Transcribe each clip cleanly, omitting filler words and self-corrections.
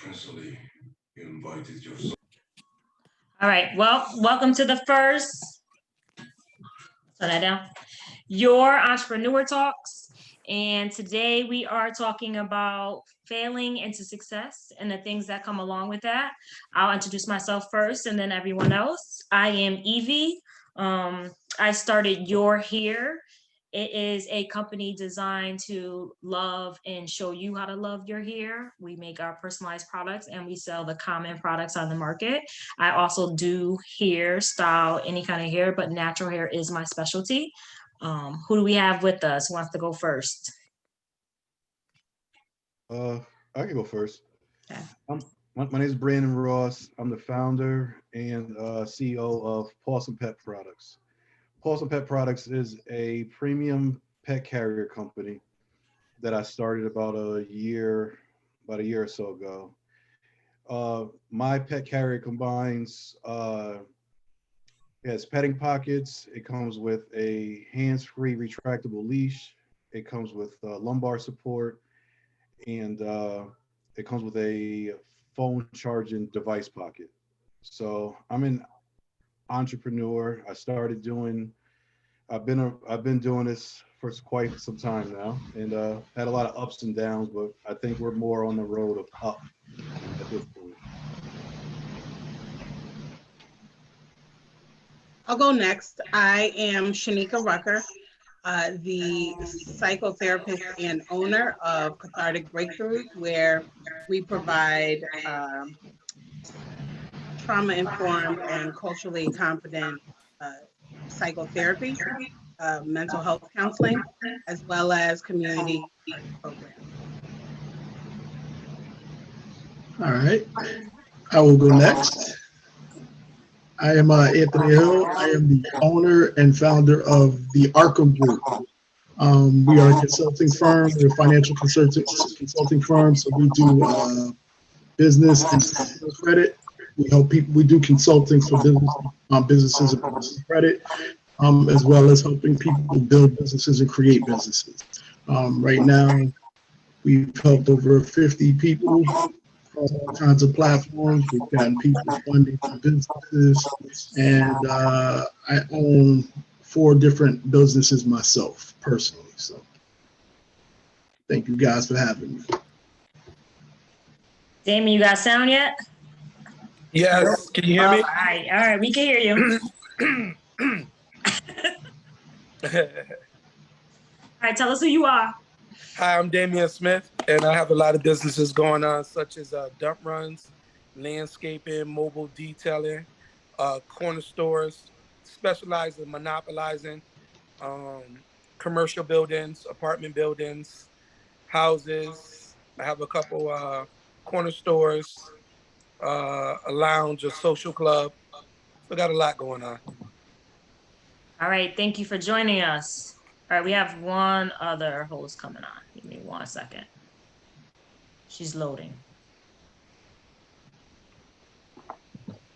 Principally, you invited yourself. All right. Well, welcome to the first. Turn that down. Your Entrepreneur Talks. And today we are talking about failing into success and the things that come along with that. I'll introduce myself first and then everyone else. I am Evie. I started Your Here. It is a company designed to love and show you how to love your hair. We make our personalized products and we sell the common products on the market. I also do hair style, any kind of hair, but natural hair is my specialty. Who do we have with us? Who wants to go first? I can go first. Okay. My name is Brandon Ross. I'm the founder and CEO of Paulson Pet Products. Paulson Pet Products is a premium pet carrier company that I started about a year or so ago. My pet carrier combines it has petting pockets. It comes with a hands-free retractable leash. It comes with lumbar support, and it comes with a phone charging device pocket. So I'm an entrepreneur. I've been doing this for quite some time now, and had a lot of ups and downs, but I think we're more on the road of up at this point. I'll go next. I am Shanika Rucker, the psychotherapist and owner of Cathartic Breakthroughs, where we provide trauma-informed and culturally competent psychotherapy, mental health counseling, as well as community programs. All right, I will go next. I am Anthony Hill. I am the owner and founder of the Arkham Group. We are a consulting firm. We're a financial consulting firm, so we do business and personal credit. We help people. We do consulting for businesses and personal credit, as well as helping people build businesses and create businesses. Right now, we've helped over 50 people across all kinds of platforms. We've gotten people funding for businesses, and I own 4 different businesses myself personally. So thank you guys for having me. Damon, you got sound yet? Yes. Can you hear me? All right, we can hear you. All right, tell us who you are. Hi, I'm Damian Smith, and I have a lot of businesses going on, such as dump runs, landscaping, mobile detailing, corner stores, specialize in monopolizing commercial buildings, apartment buildings, houses. I have a couple corner stores, a lounge, a social club. So I got a lot going on. All right, thank you for joining us. All right, we have one other host coming on. Give me 1 second. She's loading.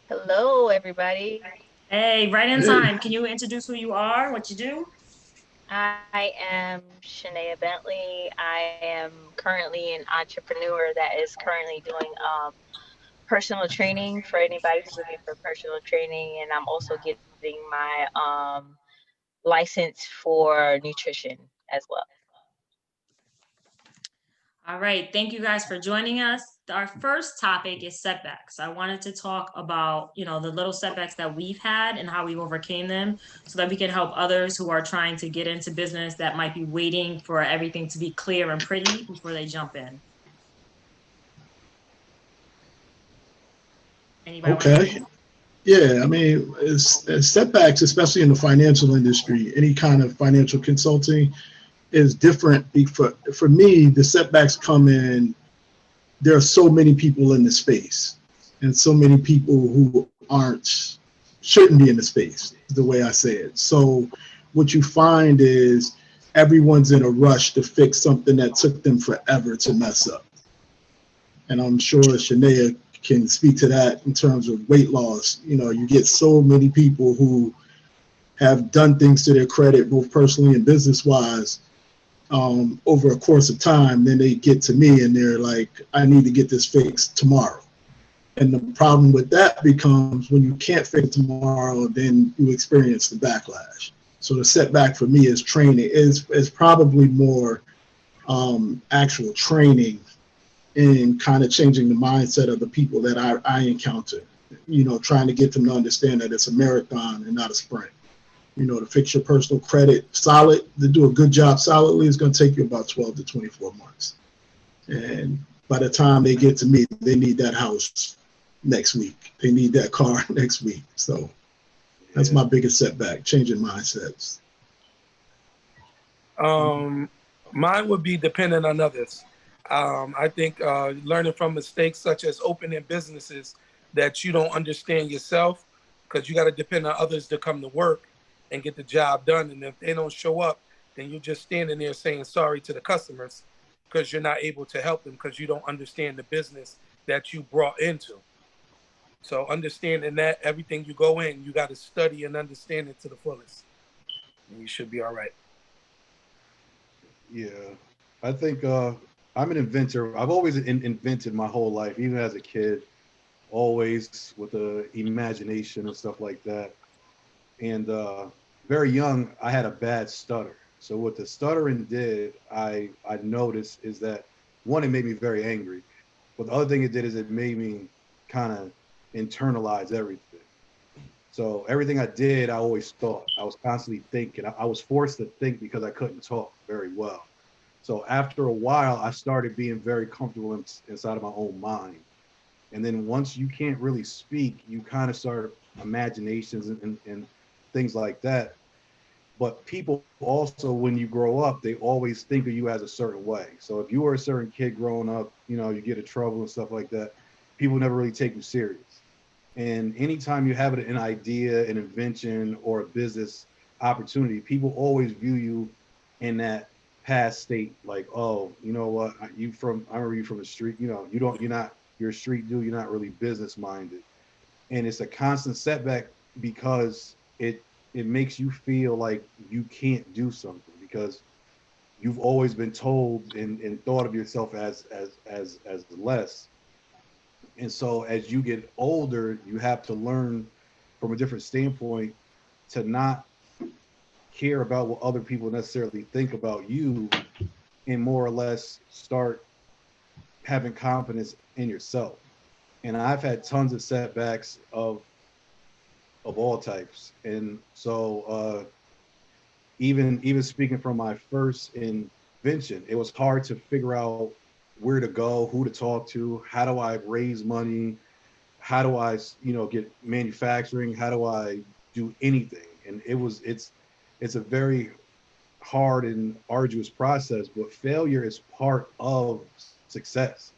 Hello, everybody. Hey, right in time. Can you introduce who you are, what you do? I am Shanaea Bentley. I am currently an entrepreneur that is currently doing personal training for anybody who's looking for personal training, and I'm also getting my license for nutrition as well. All right, thank you guys for joining us. Our first topic is setbacks. I wanted to talk about, the little setbacks that we've had and how we overcame them so that we can help others who are trying to get into business that might be waiting for everything to be clear and pretty before they jump in. Anybody Okay. Yeah, I mean, it's setbacks, especially in the financial industry, any kind of financial consulting is different. For me, the setbacks come in, there are so many people in the space and so many people who shouldn't be in the space, the way I say it. So what you find is everyone's in a rush to fix something that took them forever to mess up. And I'm sure Shanaea can speak to that in terms of weight loss. You get so many people who have done things to their credit, both personally and business wise, over a course of time. Then they get to me and they're like, I need to get this fixed tomorrow. And the problem with that becomes when you can't fix it tomorrow, then you experience the backlash. So the setback for me is training is probably more actual training and kind of changing the mindset of the people that I encounter, trying to get them to understand that it's a marathon and not a sprint. To fix your personal credit solid, to do a good job solidly is going to take you about 12 to 24 months. And by the time they get to me, they need that house next week. They need that car next week. So that's my biggest setback, changing mindsets. Mine would be dependent on others. I think learning from mistakes such as opening businesses that you don't understand yourself, because you got to depend on others to come to work and get the job done. And if they don't show up, then you're just standing there saying sorry to the customers because you're not able to help them because you don't understand the business that you brought into. So understanding that everything you go in, you got to study and understand it to the fullest. And you should be all right. Yeah, I think I'm an inventor. I've always invented my whole life, even as a kid, always with the imagination and stuff like that. And very young, I had a bad stutter. So what the stuttering did, I noticed is that one, it made me very angry. But the other thing it did is it made me kind of internalize everything. So everything I did, I always thought. I was constantly thinking. I was forced to think because I couldn't talk very well. So after a while, I started being very comfortable inside of my own mind. And then once you can't really speak, you kind of start imaginations and things like that. But people also, when you grow up, they always think of you as a certain way. So if you were a certain kid growing up, you get in trouble and stuff like that, people never really take you serious. And anytime you have an idea, an invention, or a business opportunity, people always view you in that past state, like, oh, you know what, I remember you from the street, you're a street dude, you're not really business minded. And it's a constant setback because it makes you feel like you can't do something because you've always been told and thought of yourself as less. And so as you get older, you have to learn from a different standpoint to not care about what other people necessarily think about you and more or less start having confidence in yourself. And I've had tons of setbacks of all types. And so even speaking from my first invention, it was hard to figure out where to go, who to talk to, how do I raise money, how do I, get manufacturing, how do I do anything? And it's a very hard and arduous process, but failure is part of success.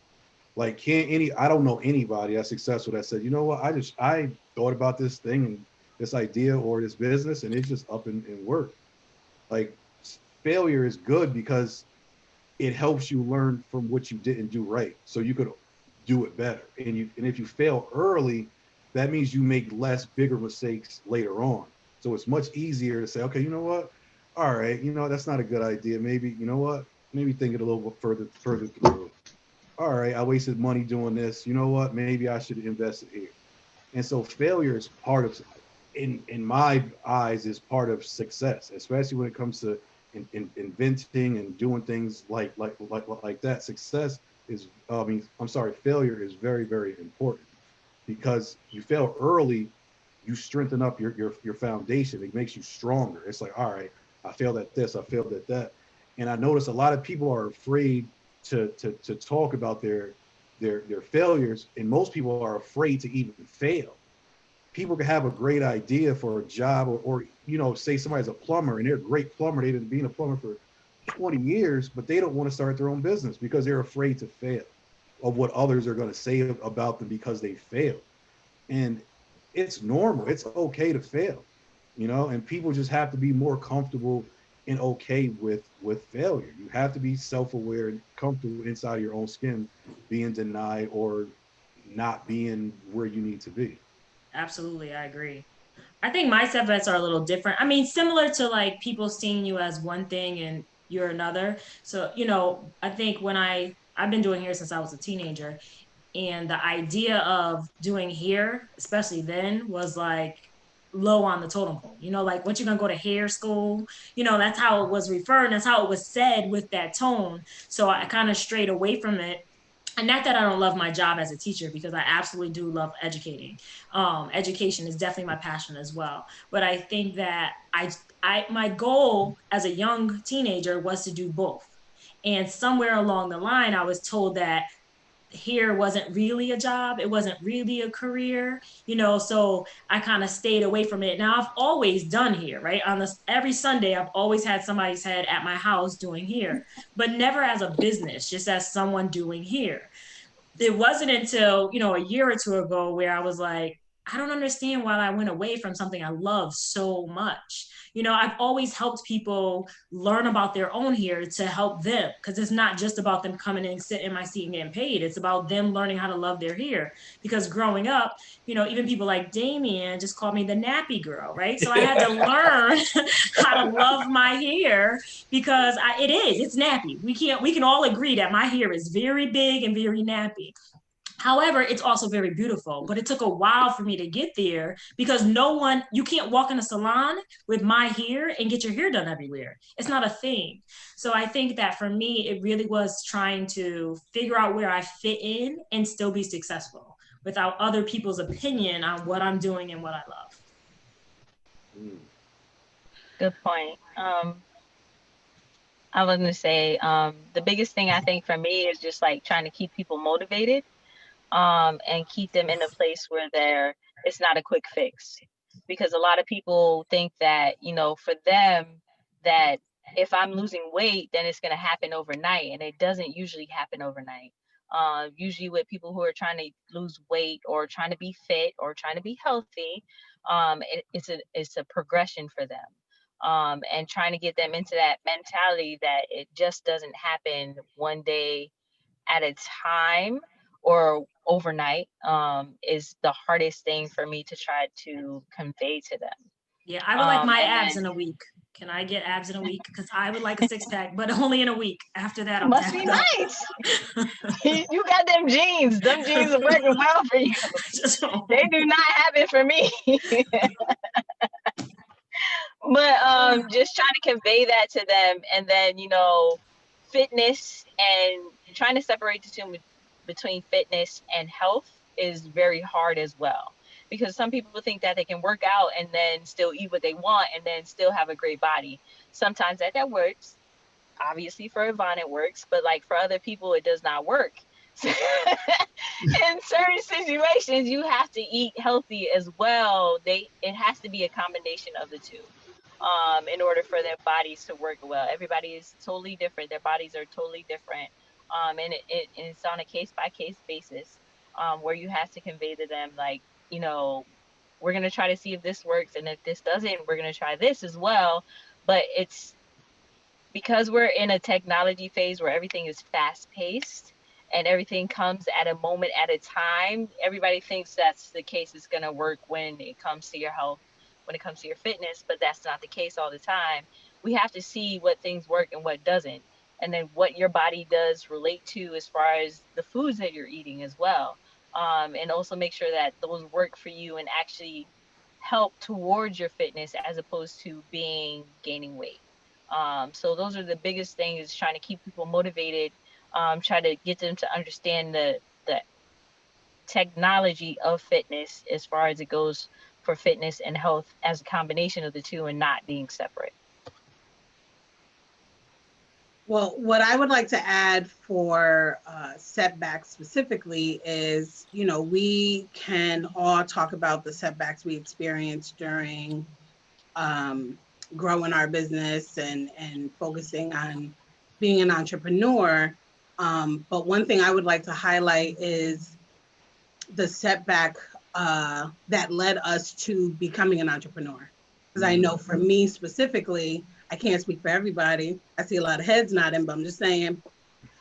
Like I don't know anybody that's successful that said, you know what, I thought about this thing and this idea or this business and it's just up and work. Like failure is good because it helps you learn from what you didn't do right. So you could do it better. And if you fail early, that means you make less bigger mistakes later on. So it's much easier to say, okay, you know what? All right, that's not a good idea. Maybe, you know what? Maybe think it a little bit further through. All right, I wasted money doing this. You know what? Maybe I should invest it here. And so failure is part of, in my eyes, is part of success, especially when it comes to inventing and doing things like that. Success is, failure is very, very important because you fail early, you strengthen up your foundation. It makes you stronger. It's like, all right, I failed at this, I failed at that. And I notice a lot of people are afraid to talk about their failures, and most people are afraid to even fail. People can have a great idea for a job or say somebody's a plumber and they're a great plumber. They've been being a plumber for 20 years, but they don't want to start their own business because they're afraid to fail of what others are going to say about them because they failed. And it's normal. It's okay to fail, and people just have to be more comfortable and okay with failure. You have to be self-aware and comfortable inside your own skin, being denied or not being where you need to be. Absolutely, I agree. I think my setbacks are a little different. I mean, similar to like people seeing you as one thing and you're another. So, you know, I think when I've been doing hair since I was a teenager, and the idea of doing hair, especially then, was like low on the totem pole. You know, like what you're gonna go to hair school, you know, that's how it was referred, that's how it was said with that tone. So I kind of strayed away from it. And not that I don't love my job as a teacher, because I absolutely do love educating. Education is definitely my passion as well. But I think that my goal as a young teenager was to do both. And somewhere along the line, I was told that here wasn't really a job, it wasn't really a career, you know. So I kind of stayed away from it. Now I've always done hair, right? On this every Sunday, I've always had somebody's head at my house doing hair, but never as a business, just as someone doing hair. It wasn't until, you know, a year or two ago where I was like, I don't understand why I went away from something I love so much. You know, I've always helped people learn about their own hair to help them, because it's not just about them coming in, sitting in my seat and getting paid. It's about them learning how to love their hair. Because growing up, you know, even people like Damien just called me the nappy girl, right? So I had to learn how to love my hair, because it's nappy. We can all agree that my hair is very big and very nappy. However, it's also very beautiful, but it took a while for me to get there, because you can't walk in a salon with my hair and get your hair done everywhere. It's not a thing. So I think that for me, it really was trying to figure out where I fit in and still be successful without other people's opinion on what I'm doing and what I love. Good point. I was gonna say, the biggest thing I think for me is just like trying to keep people motivated, and keep them in a place where it's not a quick fix. Because a lot of people think that, you know, for them, that if I'm losing weight, then it's gonna happen overnight, and it doesn't usually happen overnight. Usually with people who are trying to lose weight or trying to be fit or trying to be healthy, it's a progression for them. And trying to get them into that mentality that it just doesn't happen one day at a time or overnight, is the hardest thing for me to try to convey to them. Yeah, I would like my And abs then in a week. Can I get abs in a week? Because I would like a six pack, but only in a week. After that, I'm must be tapped out. nice. You got them jeans. Them jeans are working well for you. They do not happen for me. But just trying to convey that to them, and then, you know, fitness and trying to separate the two between fitness and health is very hard as well, because some people think that they can work out and then still eat what they want and then still have a great body. Sometimes that works. Obviously for Yvonne it works, but like for other people it does not work. In certain situations you have to eat healthy as well. It has to be a combination of the two, in order for their bodies to work well. Everybody is totally different. Their bodies are totally different. And it's on a case by case basis, where you have to convey to them, like, you know, we're going to try to see if this works. And if this doesn't, we're going to try this as well. But it's because we're in a technology phase where everything is fast paced and everything comes at a moment at a time. Everybody thinks that's the case. It's going to work when it comes to your health, when it comes to your fitness, but that's not the case all the time. We have to see what things work and what doesn't, and then what your body does relate to as far as the foods that you're eating as well. And also make sure that those work for you and actually help towards your fitness as opposed to gaining weight. So those are the biggest things, trying to keep people motivated, try to get them to understand the technology of fitness as far as it goes for fitness and health as a combination of the two and not being separate. Well, what I would like to add for setbacks specifically is, you know, we can all talk about the setbacks we experienced during growing our business and focusing on being an entrepreneur. But one thing I would like to highlight is the setback that led us to becoming an entrepreneur. Because I know for me specifically, I can't speak for everybody. I see a lot of heads nodding, but I'm just saying,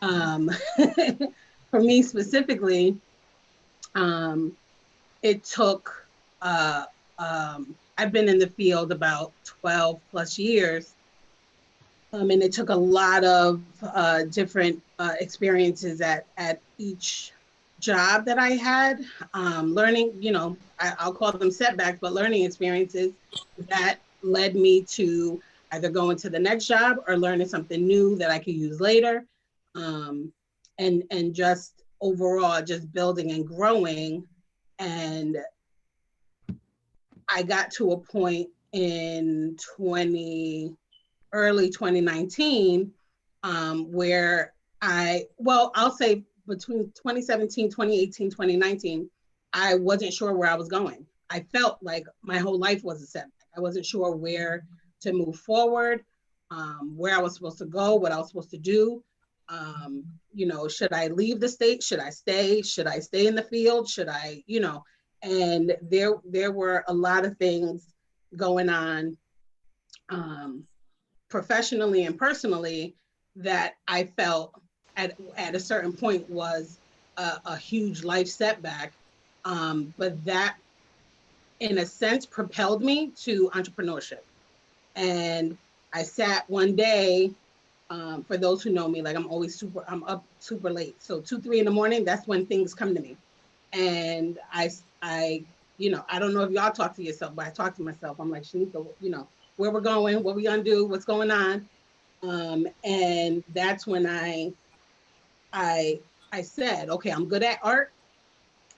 for me specifically, it took, I've been in the field about 12 plus years, And it took a lot of different experiences at each job that I had. Learning, I'll call them setbacks, but learning experiences that led me to either go into the next job or learning something new that I could use later. And just overall, just building and growing. And I got to a point in early 2019, where I'll say between 2017, 2018, 2019, I wasn't sure where I was going. I felt like my whole life was a setback. I wasn't sure where to move forward, where I was supposed to go, what I was supposed to do. Should I leave the state? Should I stay? Should I stay in the field? Should I, and there were a lot of things going on, professionally and personally, that I felt at a certain point was a huge life setback. But that, in a sense, propelled me to entrepreneurship. And I sat one day, for those who know me, like I'm up super late. So 2, 3 in the morning, that's when things come to me. And I don't know if y'all talk to yourself, but I talk to myself. I'm like, Shanika, where we're going, what we gonna do, what's going on. And that's when I said, okay, I'm good at art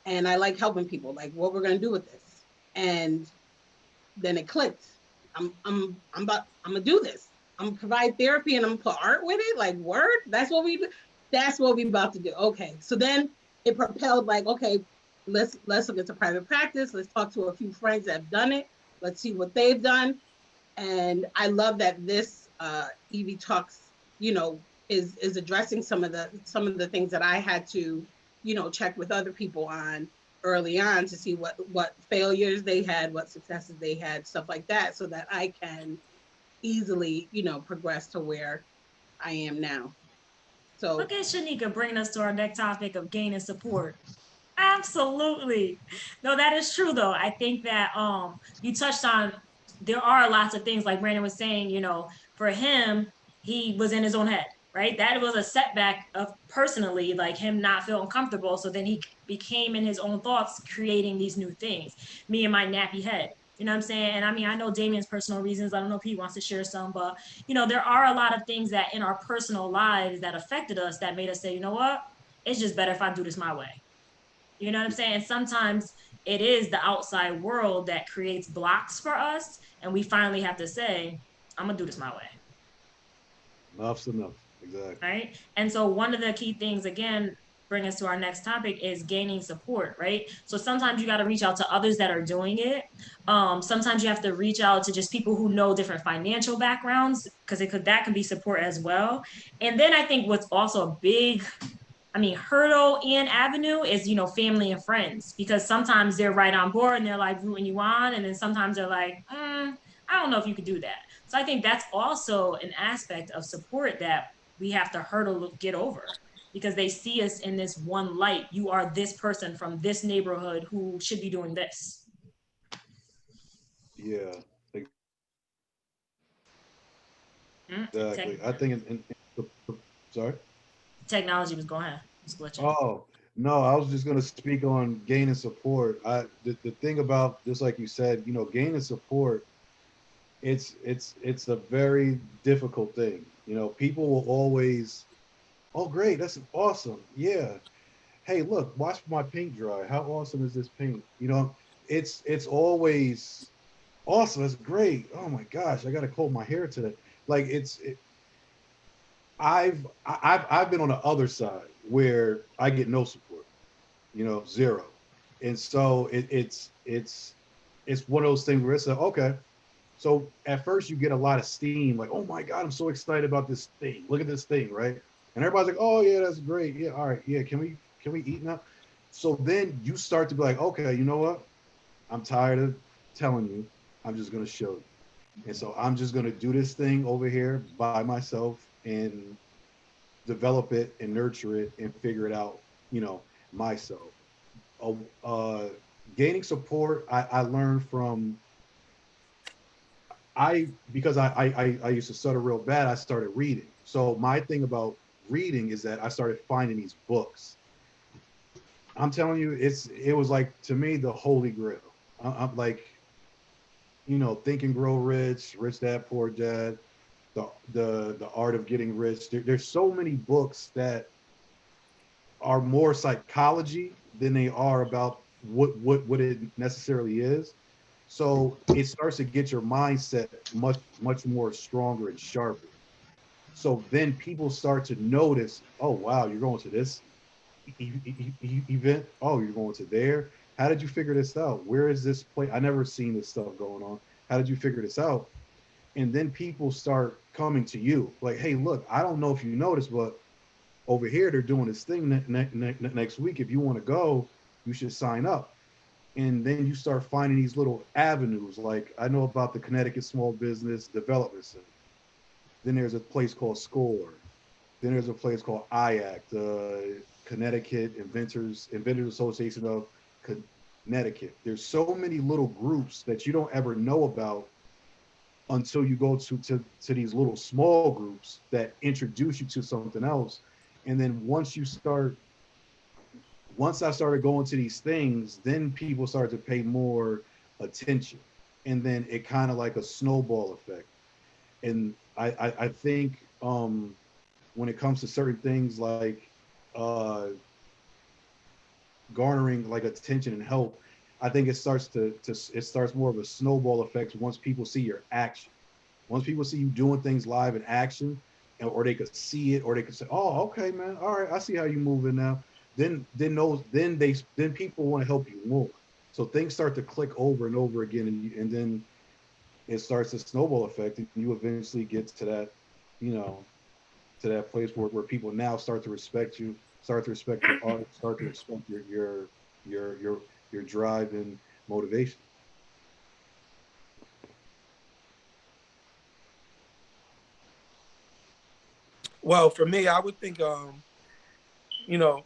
and I like helping people. Like, what we're gonna do with this? And then it clicked. I'm gonna do this. I'm gonna provide therapy and I'm gonna put art with it. Like, word? That's what we about to do. Okay. So then it propelled, like, okay, let's look into private practice. Let's talk to a few friends that have done it. Let's see what they've done. And I love that this EV Talks, is addressing some of the things that I had to, check with other people on early on to see what failures they had, what successes they had, stuff like that, so that I can easily, progress to where I am now. So Look at Shanika bringing us to our next topic of gaining support. Absolutely. No, that is true though. I think that you touched on, there are lots of things like Brandon was saying, for him, he was in his own head, right? That was a setback of personally, like him not feeling comfortable. So then he became in his own thoughts, creating these new things. Me and my nappy head. You know what I'm saying? And I mean, I know Damien's personal reasons. I don't know if he wants to share some, but there are a lot of things that in our personal lives that affected us that made us say, you know what? It's just better if I do this my way. You know what I'm saying? And sometimes it is the outside world that creates blocks for us. And we finally have to say, I'm going to do this my way. Enough's enough. Exactly. Right. And so one of the key things, again, bring us to our next topic, is gaining support, right? So sometimes you got to reach out to others that are doing it. Sometimes you have to reach out to just people who know different financial backgrounds, because that can be support as well. And then I think what's also a big hurdle and avenue is, family and friends, because sometimes they're right on board and they're like rooting you on. And then sometimes they're like, I don't know if you could do that. So I think that's also an aspect of support that we have to get over, because they see us in this one light. You are this person from this neighborhood who should be doing this. Yeah, Mm-hmm. exactly. I think sorry. Technology was going ahead. It's glitching. Oh, no, I was just going to speak on gaining support. The thing about, just like you said, gaining support, it's a very difficult thing. People will always, oh, great, that's awesome. Yeah. Hey, look, watch my paint dry. How awesome is this paint? It's always awesome. It's great. Oh my gosh, I got to comb my hair today. Like I've been on the other side where I get no support, zero. And so it's one of those things where it's like, okay. So at first you get a lot of steam, like, oh my God, I'm so excited about this thing. Look at this thing, right? And everybody's like, oh yeah, that's great. Yeah, all right, yeah, can we eat now? So then you start to be like, okay, you know what? I'm tired of telling you. I'm just gonna show you. And so I'm just gonna do this thing over here by myself and develop it and nurture it and figure it out, myself. Uh, uh, Gaining support, I learned from, because I used to stutter real bad, I started reading. So my thing about reading is that I started finding these books. I'm telling you, it was like, to me, the holy grail. I'm like, Think and Grow Rich, Rich Dad Poor Dad, the Art of Getting Rich. There's so many books that are more psychology than they are about what it necessarily is. So it starts to get your mindset much more stronger and sharper. So then people start to notice, oh wow, you're going to this event. Oh, you're going to there. How did you figure this out? Where is this place? I never seen this stuff going on. How did you figure this out? And then people start coming to you like, hey, look, I don't know if you noticed, but over here they're doing this thing next week. If you want to go, you should sign up. And then you start finding these little avenues. Like, I know about the Connecticut Small Business Development Center. Then there's a place called SCORE. Then there's a place called IAC, the Connecticut Inventors Association of Connecticut. There's so many little groups that you don't ever know about until you go to these little small groups that introduce you to something else. And then once I started going to these things, then people started to pay more attention. And then it kind of like a snowball effect. And I think when it comes to certain things like uh, garnering like attention and help, I think it starts more of a snowball effect once people see your action. Once people see you doing things live in action, or they could see it, or they could say, "Oh, okay, man. All right, I see how you moving now." Then people want to help you more. So things start to click over and over again, and then it starts a snowball effect, and you eventually get to that, you know, to that place where people now start to respect you, start to respect your art, start to respect your drive and motivation. Well, for me, I would think, you know,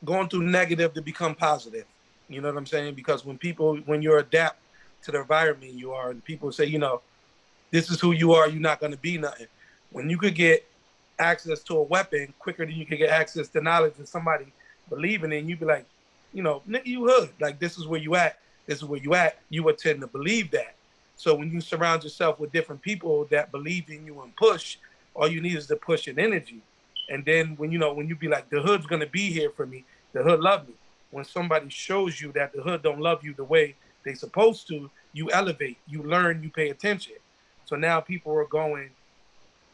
going through negative to become positive. You know what I'm saying? Because when you adapt to the environment you are, and people say, this is who you are, you're not going to be nothing. When you could get access to a weapon quicker than you could get access to knowledge and somebody believing in, you'd be like, nigga, you hood. Like, this is where you at. This is where you at. You would tend to believe that. So when you surround yourself with different people that believe in you and push, all you need is to push and energy. And then when you be like, the hood's gonna be here for me, the hood love me. When somebody shows you that the hood don't love you the way they supposed to, you elevate, you learn, you pay attention. So now people are going,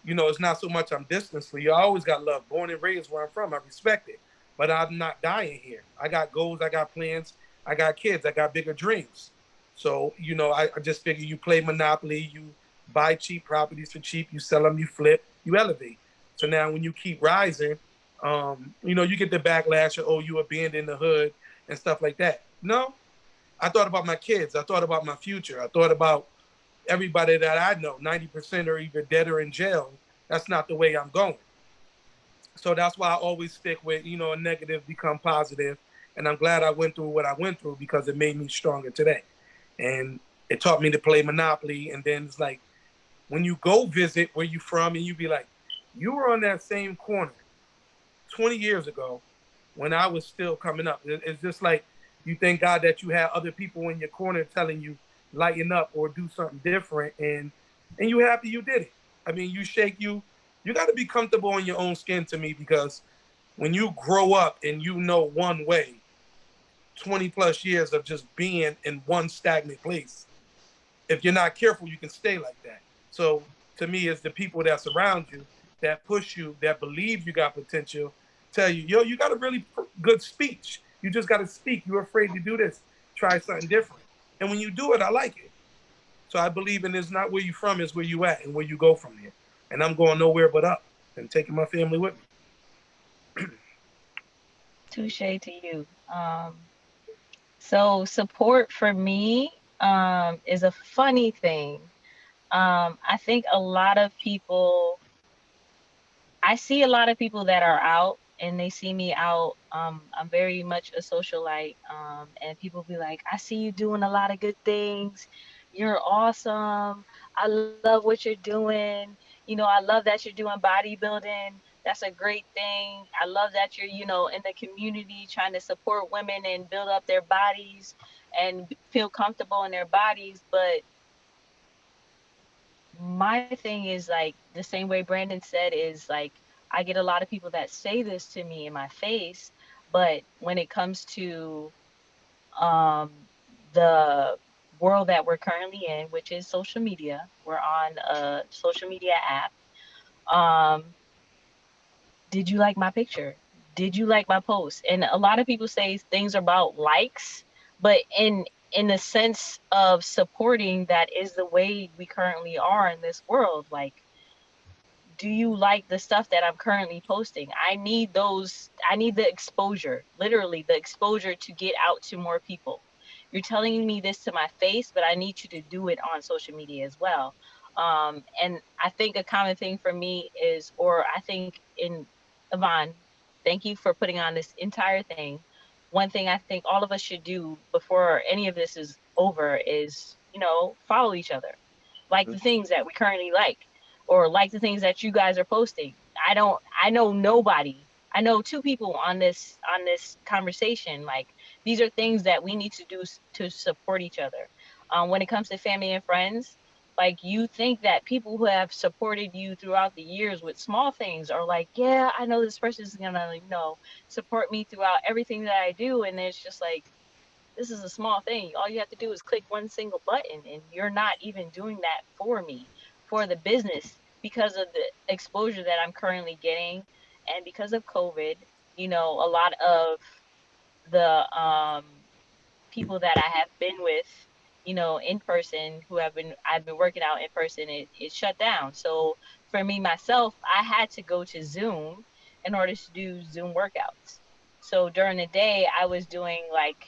it's not so much I'm distant for you. I always got love. Born and raised where I'm from, I respect it. But I'm not dying here. I got goals, I got plans, I got kids, I got bigger dreams. So, I just figure you play Monopoly, you buy cheap properties for cheap, you sell them, you flip, you elevate. So now when you keep rising, you get the backlash of, oh, you abandoned the hood and stuff like that. No, I thought about my kids. I thought about my future. I thought about everybody that I know. 90% are either dead or in jail. That's not the way I'm going. So that's why I always stick with, a negative become positive. And I'm glad I went through what I went through because it made me stronger today. And it taught me to play Monopoly. And then it's like, when you go visit where you from and you be like, you were on that same corner 20 years ago when I was still coming up. It's just like you thank God that you had other people in your corner telling you lighten up or do something different, and you happy you did it. I mean, you got to be comfortable in your own skin to me, because when you grow up and one way, 20 plus years of just being in one stagnant place, if you're not careful, you can stay like that. So to me, it's the people that surround you, that push you, that believe you got potential, tell you, yo, you got a really good speech. You just got to speak. You're afraid to do this. Try something different. And when you do it, I like it. So I believe in it's not where you from, it's where you at and where you go from there. And I'm going nowhere but up and taking my family with me. Touche to you. So support for me is a funny thing. I think a lot of people, I see a lot of people that are out and they see me out. I'm very much a socialite. And people be like, I see you doing a lot of good things. you're awesome. I love what you're doing. I love that you're doing bodybuilding. That's a great thing. I love that you're, in the community trying to support women and build up their bodies and feel comfortable in their bodies. But my thing is like the same way Brandon said is like I get a lot of people that say this to me in my face, but when it comes to um the world that we're currently in, which is social media, we're on a social media app. Um, did you like my picture? Did you like my post? And a lot of people say things about likes, but in the sense of supporting, that is the way we currently are in this world. Like, do you like the stuff that I'm currently posting? I need the exposure, literally the exposure to get out to more people. You're telling me this to my face, but I need you to do it on social media as well. And I think a common thing for me is, or I think in Yvonne, thank you for putting on this entire thing. One thing I think all of us should do before any of this is over is, follow each other. Like the things that we currently like, or like the things that you guys are posting. I know nobody. I know two people on this conversation. Like, these are things that we need to do to support each other. When it comes to family and friends, like, you think that people who have supported you throughout the years with small things are like, yeah, I know this person is gonna, support me throughout everything that I do, and it's just like, this is a small thing. All you have to do is click one single button, and you're not even doing that for me, for the business, because of the exposure that I'm currently getting. And because of COVID, a lot of the people that I have been with, in person, I've been working out in person, it shut down. So for me, myself, I had to go to Zoom in order to do Zoom workouts. So during the day, I was doing like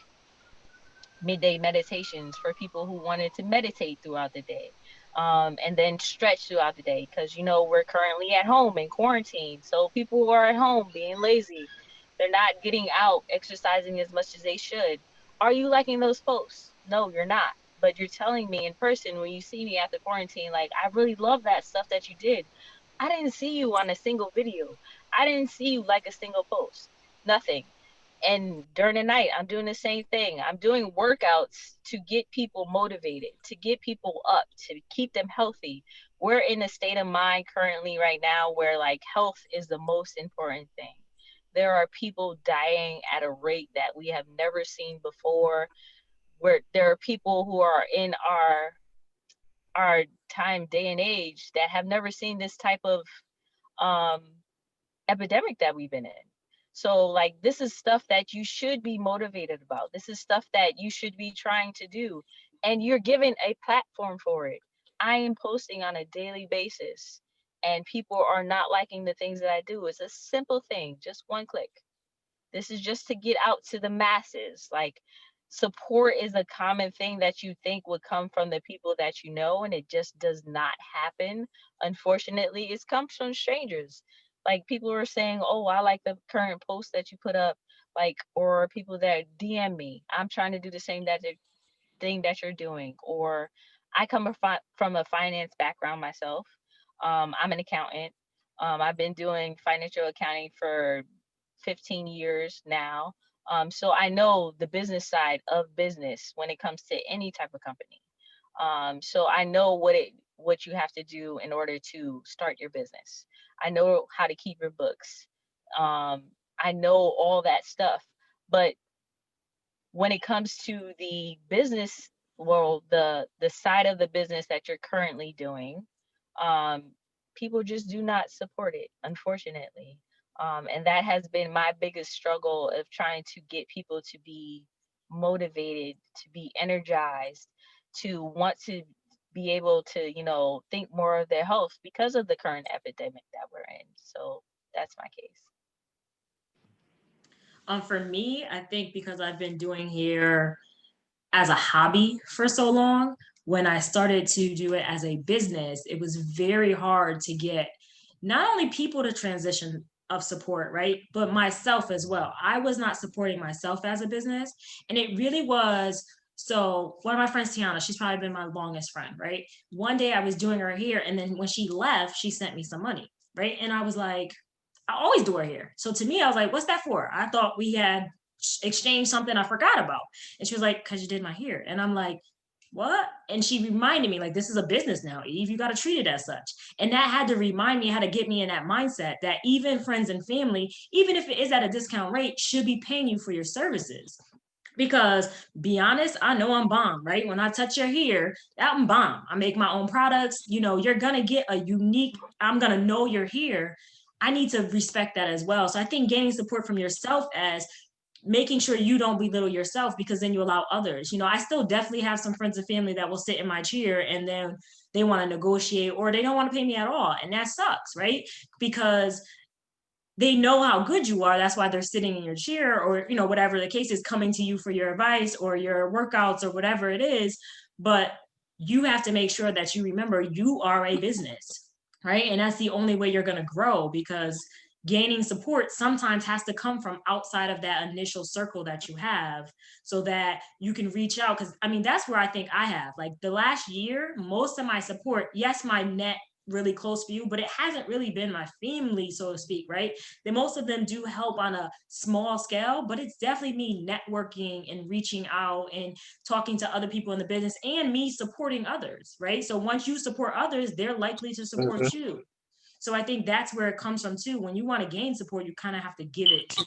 midday meditations for people who wanted to meditate throughout the day, and then stretch throughout the day, because we're currently at home in quarantine. So people who are at home being lazy, they're not getting out exercising as much as they should. Are you liking those posts? No, you're not. But you're telling me in person, when you see me after quarantine, like, I really love that stuff that you did. I didn't see you on a single video. I didn't see you like a single post. Nothing. And during the night, I'm doing the same thing. I'm doing workouts to get people motivated, to get people up, to keep them healthy. We're in a state of mind currently right now where like health is the most important thing. There are people dying at a rate that we have never seen before, where there are people who are in our time, day and age, that have never seen this type of um epidemic that we've been in. So like, this is stuff that you should be motivated about. This is stuff that you should be trying to do, and you're given a platform for it. I am posting on a daily basis, and people are not liking the things that I do. It's a simple thing, just one click. This is just to get out to the masses. Like, support is a common thing that you think would come from the people that you know, and it just does not happen. Unfortunately, it comes from strangers. Like, people are saying, "Oh, I like the current post that you put up," like, or people that DM me. I'm trying to do the same thing that you're doing. Or I come from a finance background myself. I'm an accountant. I've been doing financial accounting for 15 years now. So I know the business side of business when it comes to any type of company. So I know what you have to do in order to start your business. I know how to keep your books. Um, I know all that stuff. But when it comes to the business world, the side of the business that you're currently doing, um, people just do not support it, unfortunately. And that has been my biggest struggle, of trying to get people to be motivated, to be energized, to want to be able to, think more of their health because of the current epidemic that we're in. So that's my case. For me, I think because I've been doing hair as a hobby for so long, when I started to do it as a business, it was very hard to get not only people to transition of support, right? But myself as well. I was not supporting myself as a business. And it really was So one of my friends, Tiana, she's probably been my longest friend, right? One day I was doing her hair, and then when she left, she sent me some money, right? And I was like, I always do her hair. So to me, I was like, what's that for? I thought we had exchanged something I forgot about. And she was like, because you did my hair. And I'm like, what? And she reminded me, like, this is a business now, Eve. You got to treat it as such. And that had to remind me how to get me in that mindset that even friends and family, even if it is at a discount rate, should be paying you for your services. Because be honest, I know I'm bomb, right? When I touch your hair, I'm bomb. I make my own products. You know, you're gonna get a unique, I'm gonna know your hair. I need to respect that as well. So I think gaining support from yourself as making sure you don't belittle yourself, because then you allow others. You know, I still definitely have some friends and family that will sit in my chair and then they want to negotiate, or they don't want to pay me at all. And that sucks, right? Because they know how good you are. That's why they're sitting in your chair, or, you know, whatever the case is, coming to you for your advice or your workouts or whatever it is. But you have to make sure that you remember you are a business, right? And that's the only way you're going to grow, because gaining support sometimes has to come from outside of that initial circle that you have, so that you can reach out. Because I mean, that's where I think I have, like, the last year, most of my support, yes, my net really close few, but it hasn't really been my family, so to speak, right? Most of them do help on a small scale, but it's definitely me networking and reaching out and talking to other people in the business, and me supporting others, right? So once you support others, they're likely to support you. So I think that's where it comes from too. When you want to gain support, you kind of have to give it.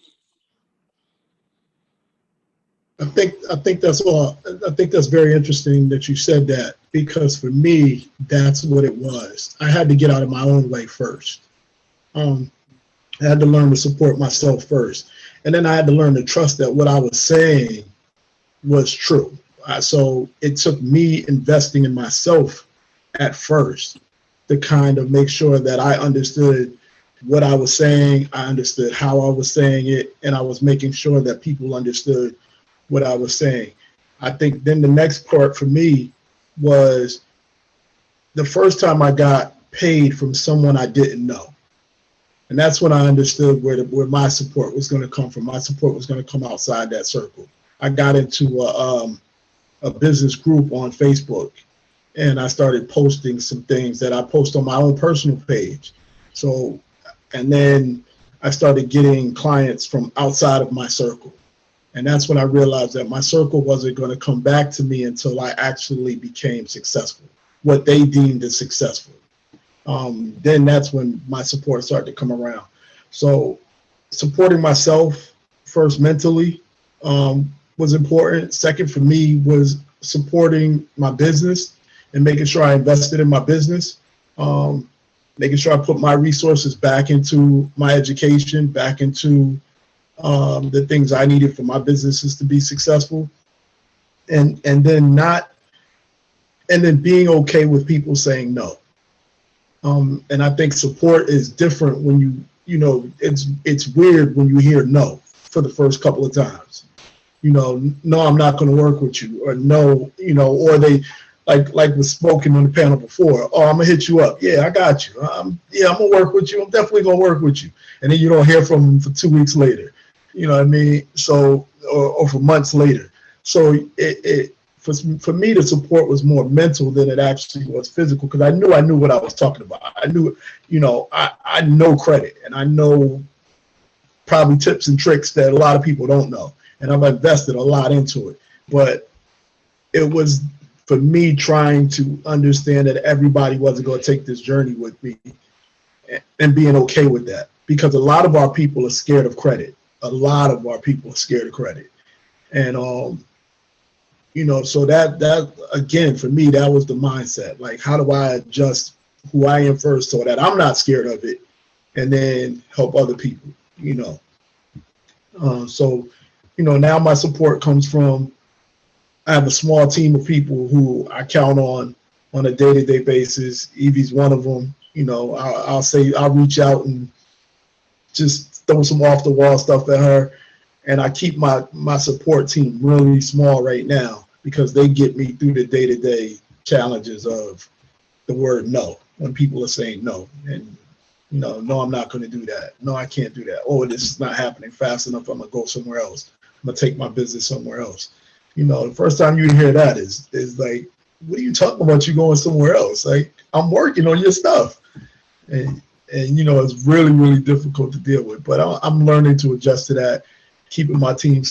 I think that's all. I think that's very interesting that you said that, because for me, that's what it was. I had to get out of my own way first. I had to learn to support myself first, and then I had to learn to trust that what I was saying was true. So it took me investing in myself at first to kind of make sure that I understood what I was saying. I understood how I was saying it, and I was making sure that people understood what I was saying. I think then the next part for me was the first time I got paid from someone I didn't know. And that's when I understood where my support was going to come from. My support was going to come outside that circle. I got into a business group on Facebook, and I started posting some things that I post on my own personal page. So, and then I started getting clients from outside of my circle. And that's when I realized that my circle wasn't going to come back to me until I actually became successful, what they deemed as successful. Then that's when my support started to come around. So supporting myself first mentally was important. Second for me was supporting my business and making sure I invested in my business, making sure I put my resources back into my education, back into the things I needed for my businesses to be successful, and then being okay with people saying no. And I think support is different when you know, it's weird when you hear no for the first couple of times. You know, no, I'm not going to work with you, or no, you know, or they like was spoken on the panel before. Oh, I'm gonna hit you up. Yeah, I got you. Yeah, I'm gonna work with you. I'm definitely gonna work with you. And then you don't hear from them for 2 weeks later. You know what I mean? So, or for months later. So for me, the support was more mental than it actually was physical, because I knew what I was talking about. I knew, you know, I know credit, and I know probably tips and tricks that a lot of people don't know. And I've invested a lot into it. But it was for me trying to understand that everybody wasn't going to take this journey with me, and being okay with that. Because a lot of our people are scared of credit. A lot of our people are scared of credit. And, you know, so that again, for me, that was the mindset. Like, how do I adjust who I am first so that I'm not scared of it, and then help other people, you know? So, you know, now my support comes from, I have a small team of people who I count on a day-to-day basis. Evie's one of them. You know, I'll reach out and just throw some off-the-wall stuff at her. And I keep my support team really small right now, because they get me through the day-to-day challenges of the word no, when people are saying no. And, you know, no, I'm not going to do that. No, I can't do that. Oh, this is not happening fast enough. I'm going to go somewhere else. I'm going to take my business somewhere else. You know, the first time you hear that is like, what are you talking about? You going somewhere else? Like, I'm working on your stuff, and you know, it's really really difficult to deal with. But I'm learning to adjust to that, keeping my team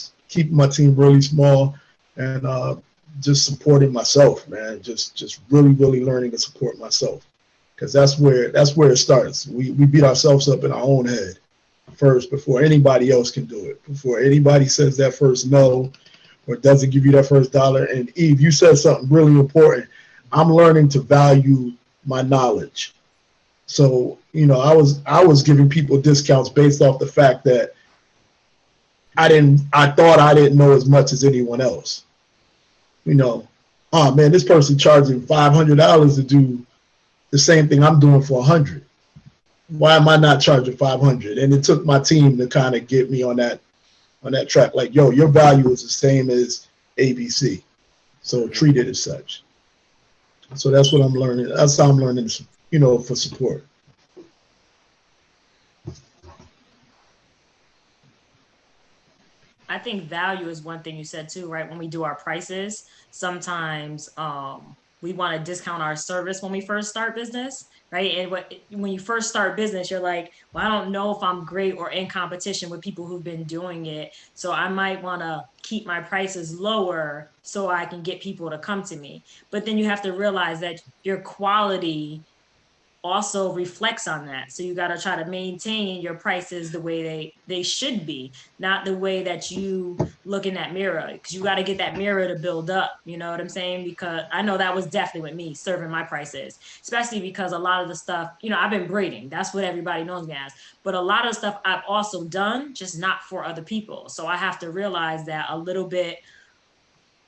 really small, and just supporting myself, man. Just really really learning to support myself, because that's where it starts. We beat ourselves up in our own head first before anybody else can do it. Before anybody says that first no, or doesn't give you that first dollar. And Eve, you said something really important. I'm learning to value my knowledge. So, you know, I was giving people discounts based off the fact that I thought I didn't know as much as anyone else. You know, oh man, this person charging $500 to do the same thing I'm doing for $100. Why am I not charging $500? And it took my team to kind of get me on that track. Like, yo, your value is the same as ABC, so treat it as such. So that's what I'm learning. That's how I'm learning, you know, for support. I think value is one thing you said too, right? When we do our prices, sometimes we want to discount our service when we first start business, right? And when you first start business, you're like, well, I don't know if I'm great or in competition with people who've been doing it. So I might want to keep my prices lower so I can get people to come to me. But then you have to realize that your quality also reflects on that. So you got to try to maintain your prices the way they should be, not the way that you look in that mirror, because you got to get that mirror to build up. You know what I'm saying? Because I know that was definitely with me serving my prices, especially because a lot of the stuff, you know, I've been braiding. That's what everybody knows me as. But a lot of stuff I've also done, just not for other people. So I have to realize that a little bit.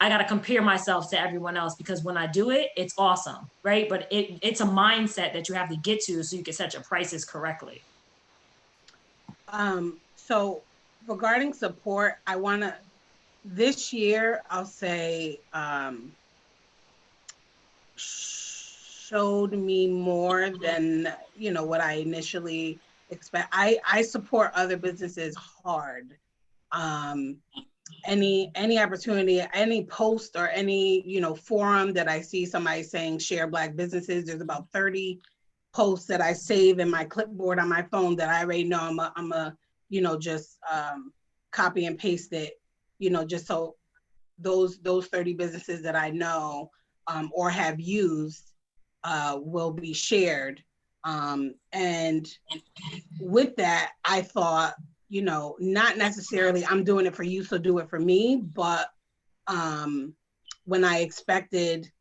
I got to compare myself to everyone else, because when I do it, it's awesome, right? But it's a mindset that you have to get to so you can set your prices correctly. So regarding support, I want to, this year, I'll say, showed me more than, you know, what I initially expect. I support other businesses hard. Any opportunity, any post or any, you know, forum that I see somebody saying share Black businesses, there's about 30 posts that I save in my clipboard on my phone that I already know I'm a you know, just copy and paste it, you know, just so those 30 businesses that I know or have used will be shared. And with that, I thought, you know, not necessarily I'm doing it for you, so do it for me, but when I expected,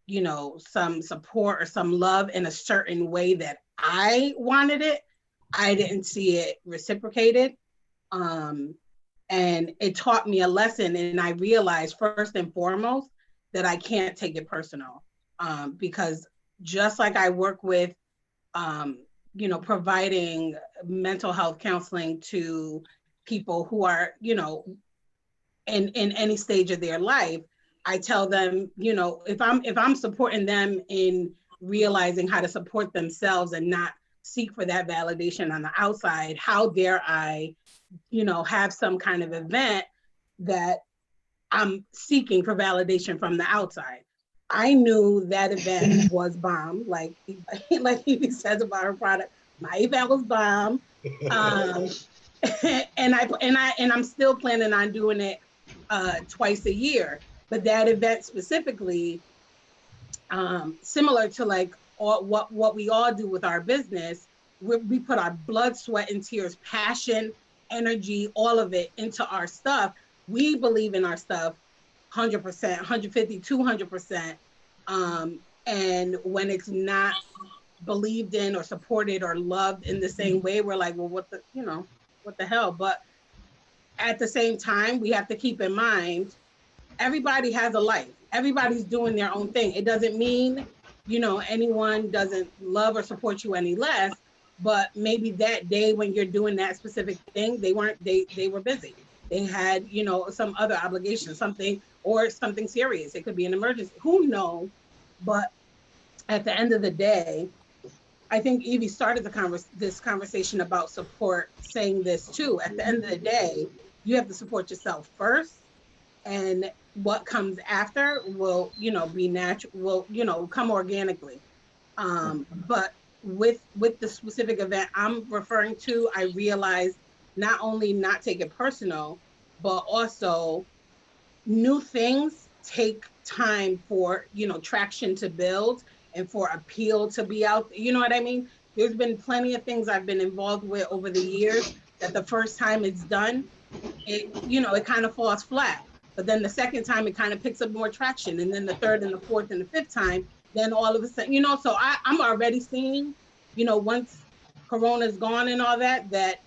you know, some support or some love in a certain way that I wanted it, I didn't see it reciprocated. And it taught me a lesson, and I realized first and foremost that I can't take it personal, because just like I work with, you know, providing mental health counseling to people who are, you know, in any stage of their life, I tell them, you know, if I'm supporting them in realizing how to support themselves and not seek for that validation on the outside, how dare I, you know, have some kind of event that I'm seeking for validation from the outside. I knew that event was bomb, like he says about her product. My event was bomb, and I'm still planning on doing it twice a year. But that event specifically, similar to like what we all do with our business, we put our blood, sweat, and tears, passion, energy, all of it into our stuff. We believe in our stuff 100%, 150, 200%. And when it's not believed in or supported or loved in the same way, we're like, well, what the hell? But at the same time, we have to keep in mind, everybody has a life. Everybody's doing their own thing. It doesn't mean, you know, anyone doesn't love or support you any less, but maybe that day when you're doing that specific thing, they were busy. They had, you know, some other obligation, something serious. It could be an emergency. Who knows? But at the end of the day, I think Evie started this conversation about support, saying this too. At the end of the day, you have to support yourself first. And what comes after will, be natural, will, come organically. But with the specific event I'm referring to, I realized not only not take it personal, but also new things take time for, traction to build and for appeal to be out. You know what I mean? There's been plenty of things I've been involved with over the years that the first time it's done, it kind of falls flat. But then the second time it kind of picks up more traction. And then the third and the fourth and the fifth time, then all of a sudden, so I'm already seeing, once Corona's gone and all that, that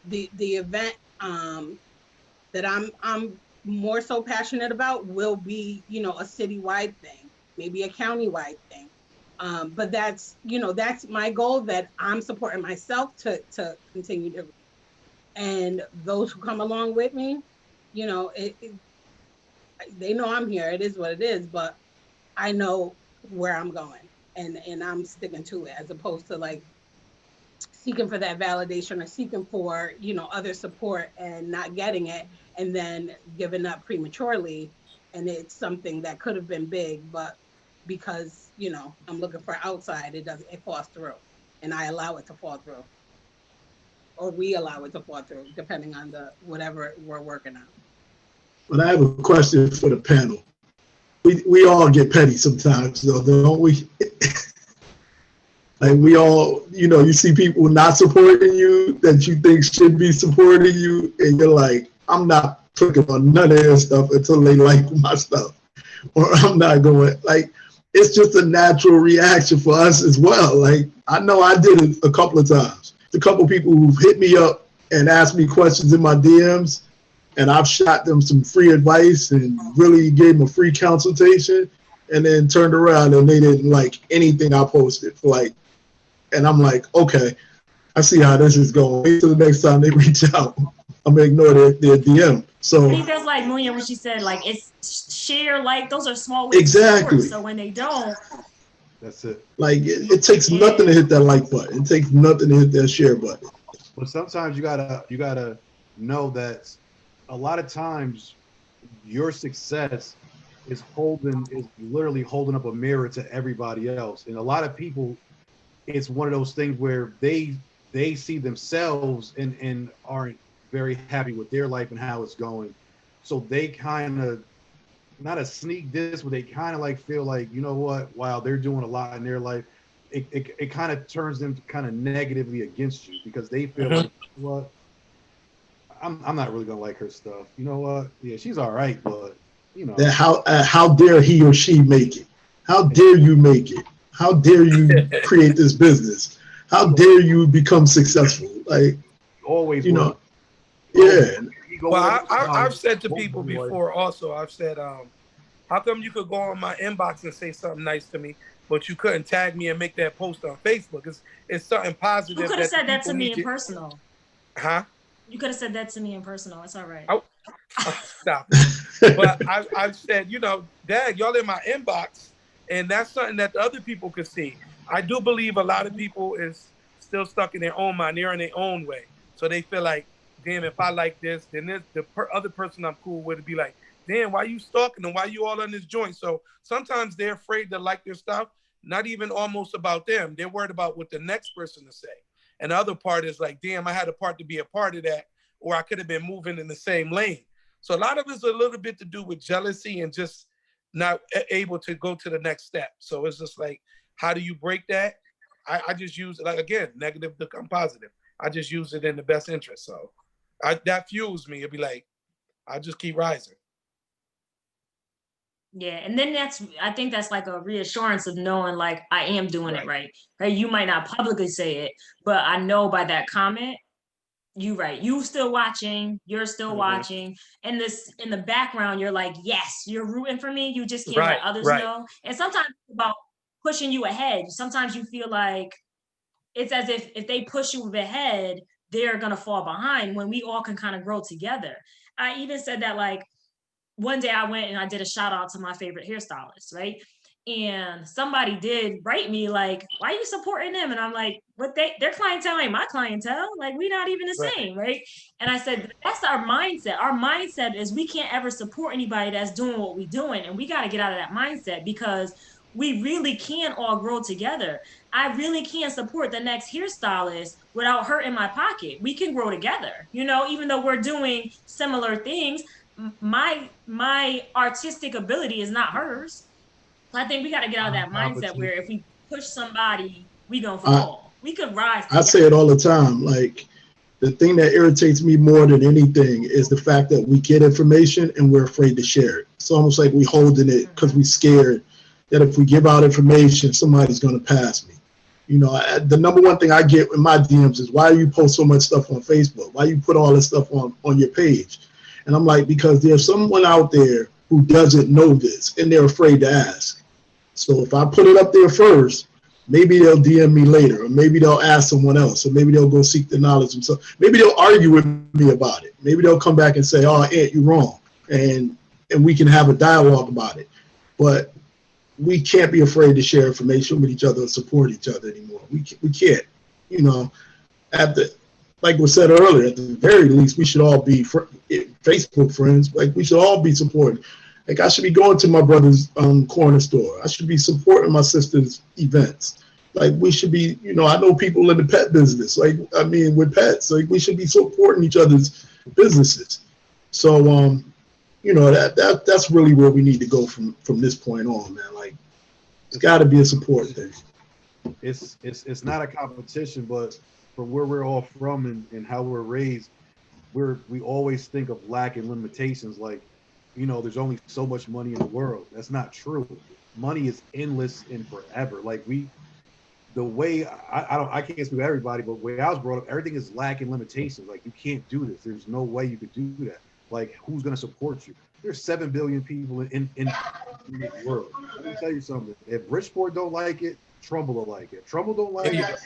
the event that I'm more so passionate about will be, a citywide thing, maybe a countywide thing. But that's my goal, that I'm supporting myself to continue to, and those who come along with me, they know I'm here. It is what it is, but I know where I'm going, and I'm sticking to it, as opposed to like seeking for that validation or seeking for, other support and not getting it, and then giving up prematurely. And it's something that could have been big, but because, I'm looking for outside, it falls through, and I allow it to fall through, or we allow it to fall through, depending on whatever we're working on. But I have a question for the panel. We all get petty sometimes, though, don't we? Like, we all, you see people not supporting you that you think should be supporting you, and you're like, I'm not clicking on none of their stuff until they like my stuff, or I'm not going. Like, it's just a natural reaction for us as well. Like, I know I did it a couple of times. A couple of people who've hit me up and asked me questions in my DMs, and I've shot them some free advice and really gave them a free consultation, and then turned around and they didn't like anything I posted for like. And I'm like, okay, I see how this is going. Wait till the next time they reach out. I'm gonna ignore their DM. So I think that's like Munya when she said, like, it's share, like, those are small ways exactly. to support. So when they don't, That's it. Like, it takes nothing to hit that like button. It takes nothing to hit that share button. But sometimes you gotta know that a lot of times your success is literally holding up a mirror to everybody else. And a lot of people, it's one of those things where they see themselves and aren't very happy with their life and how it's going. So they kind of, not a sneak diss, but they kind of like feel like, you know what, wow, they're doing a lot in their life. It kind of turns them kind of negatively against you, because they feel like, what, I'm not really gonna like her stuff. You know what? Yeah, she's all right, but That how dare he or she make it? How dare you make it? How dare you create this business? How dare you become successful? Like, always, yeah. Well, I've said to people before also, I've said, how come you could go on my inbox and say something nice to me, but you couldn't tag me and make that post on Facebook? It's something positive. You could have said that to me in personal. Huh? You could have said that to me in personal. It's all right. Oh, stop it. But I've said, Dad, y'all in my inbox, and that's something that the other people could see. I do believe a lot of people is still stuck in their own mind. They're in their own way. So they feel like, damn, if I like this, then the other person I'm cool with would be like, damn, why you stalking them? Why you all on this joint? So sometimes they're afraid to like their stuff, not even almost about them. They're worried about what the next person to say. And the other part is like, damn, I had a part to be a part of that, or I could have been moving in the same lane. So a lot of it's a little bit to do with jealousy and just not able to go to the next step. So it's just like, how do you break that? I just use it, like, again, negative to become positive. I just use it in the best interest. So that fuels me. It'd be like, I just keep rising. Yeah, and then I think that's like a reassurance of knowing, like, I am doing it right. Right? You might not publicly say it, but I know by that comment, you still watching, you're still watching, and this in the background, you're like, yes, you're rooting for me. You just can't let others know. And sometimes it's about pushing you ahead. Sometimes you feel like it's as if they push you ahead, they're gonna fall behind, when we all can kind of grow together. I even said that, like, one day I went and I did a shout out to my favorite hairstylist, right? And somebody did write me like, why are you supporting them? And I'm like, but their clientele ain't my clientele. Like, we're not even the same, right? And I said, that's our mindset. Our mindset is we can't ever support anybody that's doing what we're doing. And we got to get out of that mindset because we really can all grow together. I really can't support the next hairstylist without hurting my pocket. We can grow together, even though we're doing similar things. My artistic ability is not hers. I think we got to get out of that mindset where if we push somebody, we gonna fall. We could rise I together. say it all the time. Like, the thing that irritates me more than anything is the fact that we get information and we're afraid to share it. It's almost like we holding it because we're scared that if we give out information, somebody's going to pass me. The number one thing I get in my DMs is, why do you post so much stuff on Facebook? Why you put all this stuff on your page? And I'm like, because there's someone out there who doesn't know this and they're afraid to ask. So if I put it up there first, maybe they'll DM me later, or maybe they'll ask someone else, or maybe they'll go seek the knowledge themselves. Maybe they'll argue with me about it. Maybe they'll come back and say, "Oh, Aunt, you're wrong," and we can have a dialogue about it. But we can't be afraid to share information with each other and support each other anymore. We can't. Like was said earlier, at the very least, we should all be Facebook friends. Like, we should all be supporting. Like, I should be going to my brother's corner store. I should be supporting my sister's events. Like, we should be, I know people in the pet business. Like, I mean, with pets, like, we should be supporting each other's businesses. So, that's really where we need to go from this point on, man. Like, it's got to be a support thing. It's not a competition, but from where we're all from and how we're raised, we always think of lack and limitations. Like, there's only so much money in the world. That's not true. Money is endless and forever. Like, the way I can't speak to everybody, but the way I was brought up, everything is lack and limitations. Like, you can't do this. There's no way you could do that. Like, who's going to support you? There's 7 billion people in the world. Let me tell you something. If Bridgeport don't like it, Trumbull will like it. Trumbull don't like it.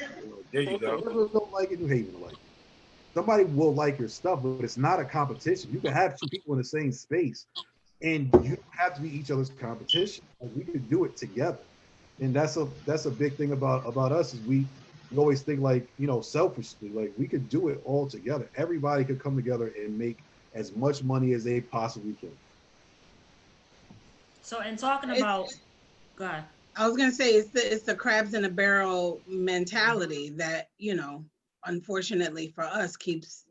There you go. Rivers don't like it. New Haven will like it. Somebody will like your stuff, but it's not a competition. You can have two people in the same space, and you have to be each other's competition. Like, we can do it together, and that's a big thing about us is we always think, like, selfishly. Like, we could do it all together. Everybody could come together and make as much money as they possibly can. So, in talking about, go ahead. I was gonna say it's the crabs in a barrel mentality that, unfortunately for us keeps,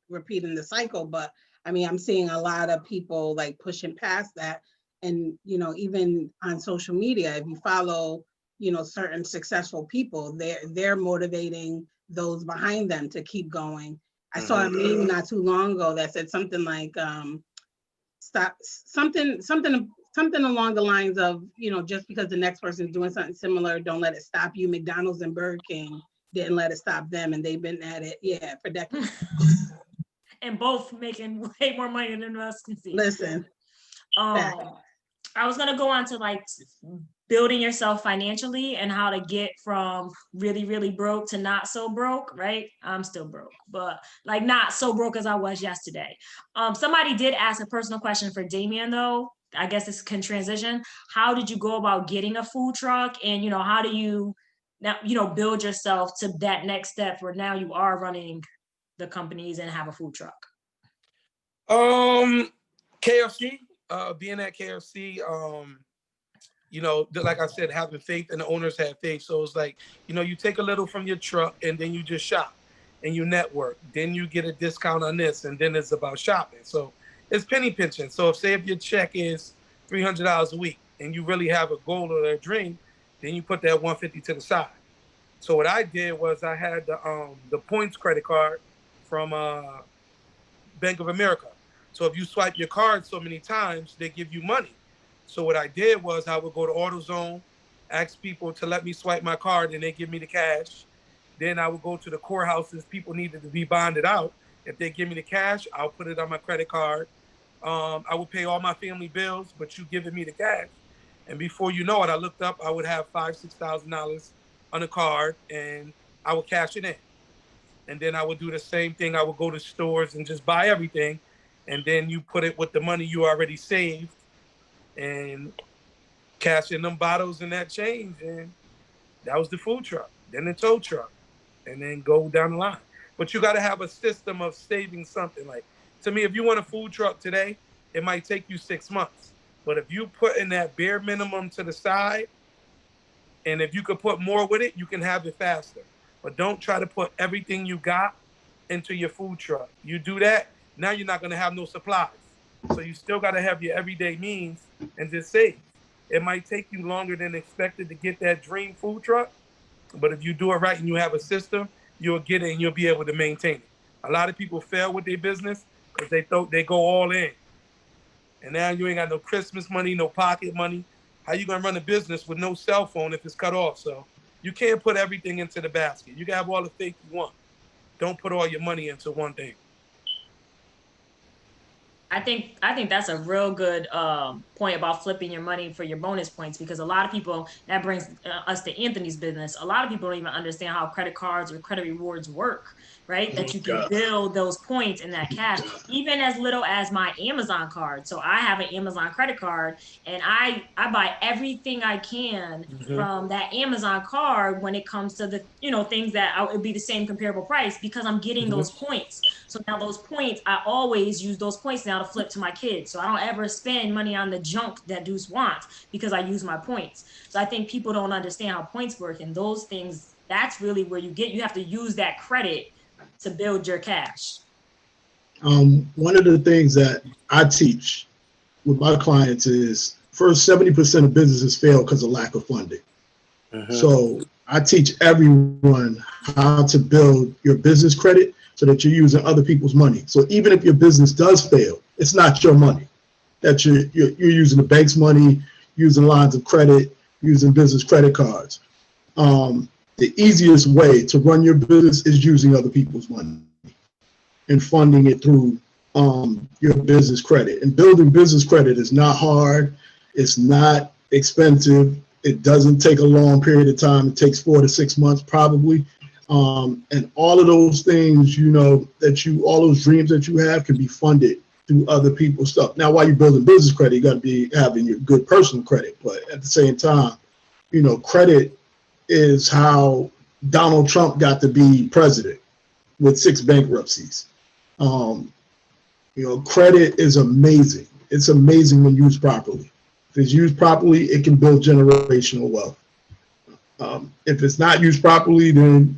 repeating the cycle. But I mean, I'm seeing a lot of people like pushing past that. And, even on social media, if you follow, certain successful people, they're motivating those behind them to keep going. I saw a meme not too long ago that said something like, stop, something along the lines of, just because the next person is doing something similar, don't let it stop you. McDonald's and Burger King didn't let it stop them, and they've been at it, for decades. And both making way more money than us can see. Listen, I was gonna go on to like building yourself financially and how to get from really, really broke to not so broke, right? I'm still broke, but like not so broke as I was yesterday. Somebody did ask a personal question for Damien though. I guess this can transition. How did you go about getting a food truck? And how do you now, build yourself to that next step where now you are running the companies and have a food truck? KFC, being at KFC, like I said, having faith, and the owners had faith. So it's like, you take a little from your truck and then you just shop and you network. Then you get a discount on this, and then it's about shopping. So it's penny pinching. So if your check is $300 a week and you really have a goal or a dream, then you put that $150 to the side. So what I did was I had the points credit card from Bank of America. So if you swipe your card so many times, they give you money. So what I did was I would go to AutoZone, ask people to let me swipe my card, and they give me the cash. Then I would go to the courthouses. People needed to be bonded out. If they give me the cash, I'll put it on my credit card. I would pay all my family bills, but you giving me the cash. And before you know it, I looked up, I would have $5,000, $6,000 on a card, and I would cash it in. And then I would do the same thing. I would go to stores and just buy everything. And then you put it with the money you already saved. And cash in them bottles and that change, and that was the food truck, then the tow truck, and then go down the line. But you got to have a system of saving something. Like, to me, if you want a food truck today, it might take you 6 months. But if you put in that bare minimum to the side, and if you could put more with it, you can have it faster. But don't try to put everything you got into your food truck. You do that, now you're not going to have no supplies. So you still got to have your everyday means and just save. It might take you longer than expected to get that dream food truck, but if you do it right and you have a system, you'll get it and you'll be able to maintain it. A lot of people fail with their business because they thought they go all in. And now you ain't got no Christmas money, no pocket money. How you gonna run a business with no cell phone if it's cut off? So you can't put everything into the basket. You can have all the faith you want. Don't put all your money into one thing. I think that's a real good point about flipping your money for your bonus points, because a lot of people, that brings us to Anthony's business. A lot of people don't even understand how credit cards or credit rewards work, right? That you can build those points in that cash, even as little as my Amazon card. So I have an Amazon credit card, and I buy everything I can from that Amazon card when it comes to the things that it would be the same comparable price, because I'm getting those points. So now those points, I always use those points now to flip to my kids. So I don't ever spend money on the junk that Deuce wants because I use my points. So I think people don't understand how points work, and those things, that's really where you have to use that credit to build your cash. One of the things that I teach with my clients is, first, 70% of businesses fail because of lack of funding. So I teach everyone how to build your business credit so that you're using other people's money. So even if your business does fail, it's not your money. That you're using the bank's money, using lines of credit, using business credit cards. The easiest way to run your business is using other people's money and funding it through your business credit. And building business credit is not hard. It's not expensive. It doesn't take a long period of time. It takes 4 to 6 months probably. And all of those things, all those dreams that you have can be funded through other people's stuff. Now, while you're building business credit, you got to be having your good personal credit. But at the same time, credit is how Donald Trump got to be president with 6 bankruptcies. Credit is amazing. It's amazing when used properly. If it's used properly, it can build generational wealth. If it's not used properly, then,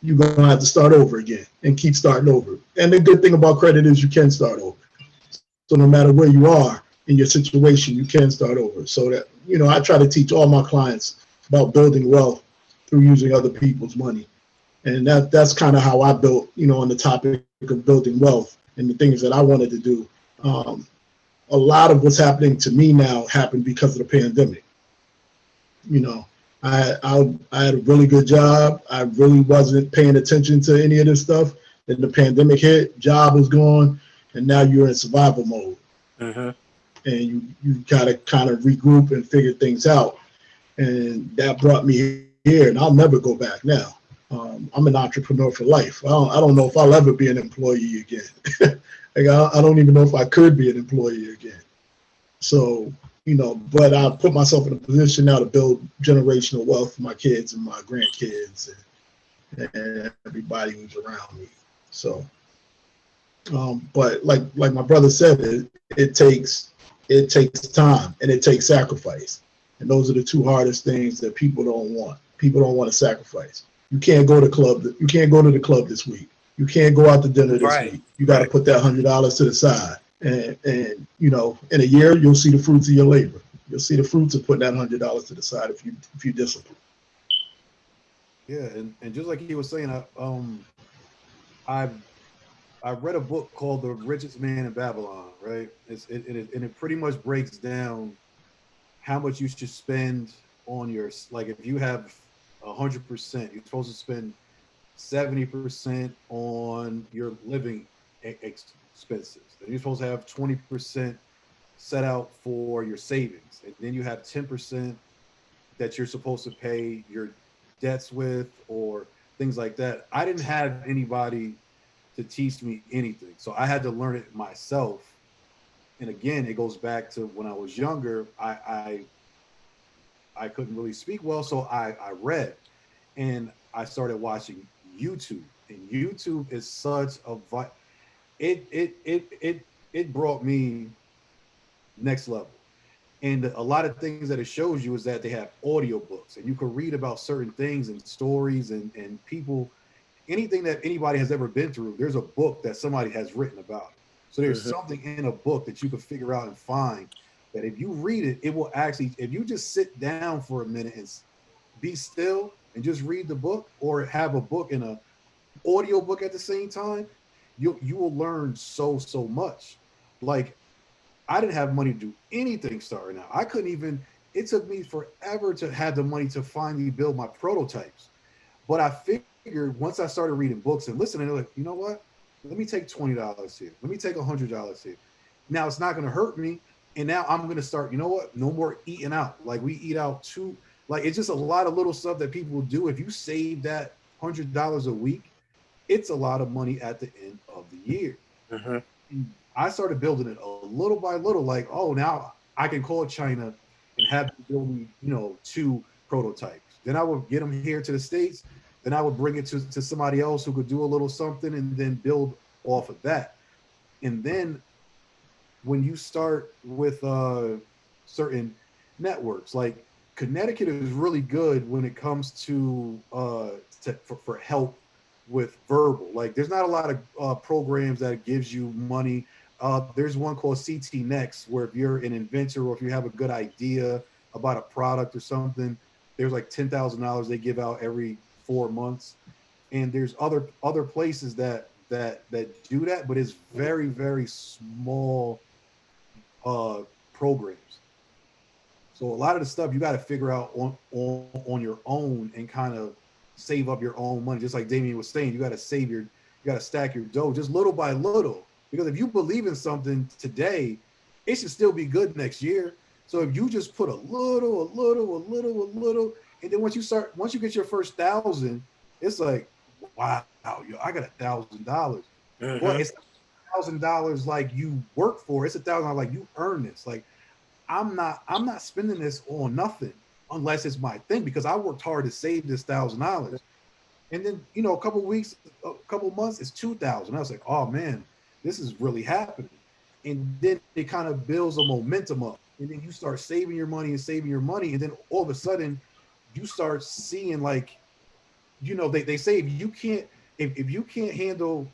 you're going to have to start over again and keep starting over. And the good thing about credit is you can start over. So no matter where you are in your situation, you can start over. So that, I try to teach all my clients about building wealth through using other people's money. And that's kind of how I built, on the topic of building wealth and the things that I wanted to do. A lot of what's happening to me now happened because of the pandemic. I had a really good job. I really wasn't paying attention to any of this stuff. Then the pandemic hit, job was gone, and now you're in survival mode. And you gotta kind of regroup and figure things out. And that brought me here, and I'll never go back now. I'm an entrepreneur for life. I don't know if I'll ever be an employee again. I don't even know if I could be an employee again. So, but I put myself in a position now to build generational wealth for my kids and my grandkids and everybody who's around me. So, but like my brother said, it takes time and it takes sacrifice. And those are the 2 hardest things that people don't want. People don't want to sacrifice. You can't go to the club this week. You can't go out to dinner this week. You got to put that $100 to the side. And in a year, you'll see the fruits of your labor. You'll see the fruits of putting that $100 to the side if you discipline. Yeah, and just like he was saying, I read a book called The Richest Man in Babylon, right? It pretty much breaks down how much you should spend on if you have 100%, you're supposed to spend 70% on your living expenses. Then you're supposed to have 20% set out for your savings. And then you have 10% that you're supposed to pay your debts with or things like that. I didn't have anybody to teach me anything. So I had to learn it myself. And again, it goes back to when I was younger, I I couldn't really speak well, so I read, and I started watching YouTube. And YouTube is such a it brought me next level. And a lot of things that it shows you is that they have audiobooks, and you can read about certain things and stories and people, anything that anybody has ever been through. There's a book that somebody has written about it. So there's something in a book that you can figure out and find that if you read it, it will actually, if you just sit down for a minute and be still and just read the book, or have a book and a audio book at the same time, you will learn so much. Like, I didn't have money to do anything starting out. I couldn't even, it took me forever to have the money to finally build my prototypes. But I figured once I started reading books and listening, they're like, you know what? Let me take $20 here. Let me take $100 here. Now it's not going to hurt me. And now I'm going to start, you know what? No more eating out. Like, we eat out too. Like, it's just a lot of little stuff that people do. If you save that $100 a week, it's a lot of money at the end of the year. I started building it a little by little, like, oh, now I can call China and have them build me, 2 prototypes. Then I would get them here to the States. Then I would bring it to somebody else who could do a little something and then build off of that. And then when you start with certain networks, like Connecticut is really good when it comes for help with verbal. Like, there's not a lot of programs that gives you money. There's one called CT Next, where if you're an inventor or if you have a good idea about a product or something, there's like $10,000 they give out every 4 months. And there's other places that do that, but it's very small programs. So a lot of the stuff you got to figure out on your own and kind of save up your own money. Just like Damien was saying, you got to stack your dough just little by little. Because if you believe in something today, it should still be good next year. So if you just put a little, and then once you get your first 1,000, it's like, wow, I got $1,000. But it's $1,000 like you work for. It's $1,000 like you earn this. Like, I'm not spending this on nothing unless it's my thing, because I worked hard to save this $1,000. And then, a couple weeks, a couple months, it's 2,000. I was like, oh man, this is really happening. And then it kind of builds a momentum up. And then you start saving your money. And then all of a sudden you start seeing, like, they say if you can't handle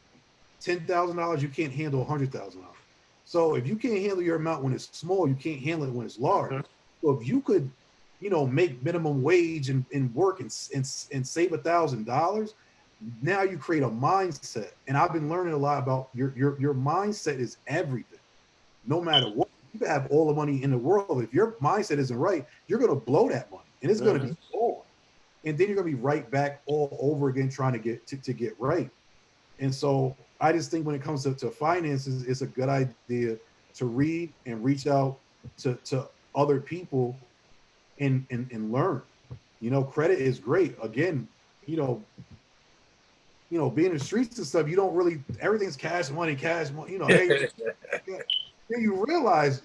$10,000, you can't handle $100,000. So if you can't handle your amount when it's small, you can't handle it when it's large. So if you could, make minimum wage and work and save $1,000, now you create a mindset. And I've been learning a lot about your mindset is everything. No matter what, you can have all the money in the world. If your mindset isn't right, you're going to blow that money, and it's going to be gone. And then you're going to be right back all over again trying to get right. And so I just think when it comes to finances, it's a good idea to read and reach out to other people and learn. Credit is great. Again, being in the streets and stuff, you don't really, everything's cash money. Hey, then you realize,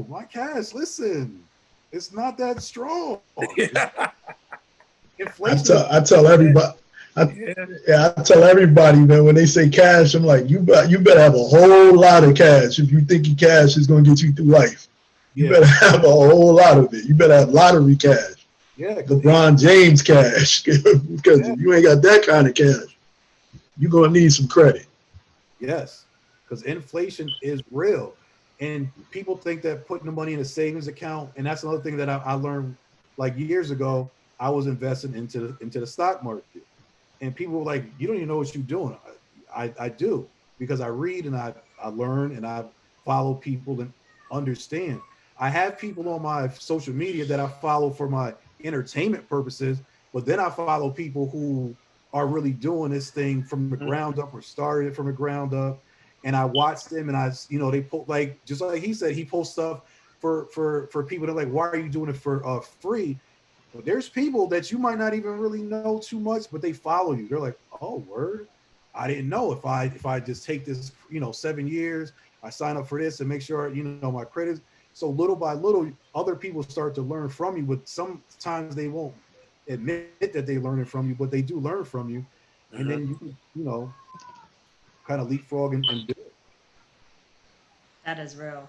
my cash, listen, it's not that strong. Inflation. I tell everybody. I tell everybody, man, when they say cash, I'm like, you better have a whole lot of cash if you think your cash is going to get you through life. You better have a whole lot of it. You better have lottery cash. Yeah, LeBron James cash. Because if you ain't got that kind of cash, you're going to need some credit. Yes, because inflation is real. And people think that putting the money in a savings account, and that's another thing that I learned like years ago. I was investing into the stock market. And people were like, you don't even know what you're doing. I do, because I read and I learn and I follow people and understand. I have people on my social media that I follow for my entertainment purposes, but then I follow people who are really doing this thing from the ground up or started it from the ground up. And I watch them and they post, like, just like he said, he posts stuff for people that are like, why are you doing it for free? But there's people that you might not even really know too much, but they follow you. They're like, oh, word. I didn't know if I just take this, 7 years, I sign up for this and make sure, my credit. So little by little, other people start to learn from you, but sometimes they won't admit that they learn it from you, but they do learn from you. And Mhm. then you can, kind of leapfrog and build. That is real.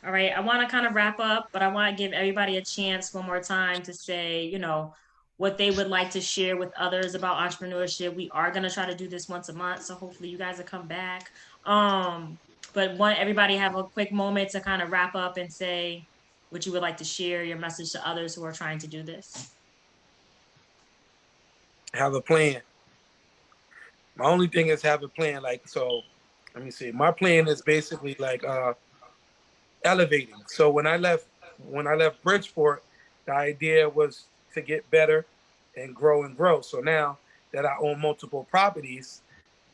All right, I want to kind of wrap up, but I want to give everybody a chance one more time to say, what they would like to share with others about entrepreneurship. We are going to try to do this once a month, so hopefully you guys will come back. But want everybody have a quick moment to kind of wrap up and say what you would like to share, your message to others who are trying to do this. Have a plan. My only thing is have a plan. Like, so let me see. My plan is basically like elevating. So when I left Bridgeport, the idea was to get better and grow and grow. So now that I own multiple properties,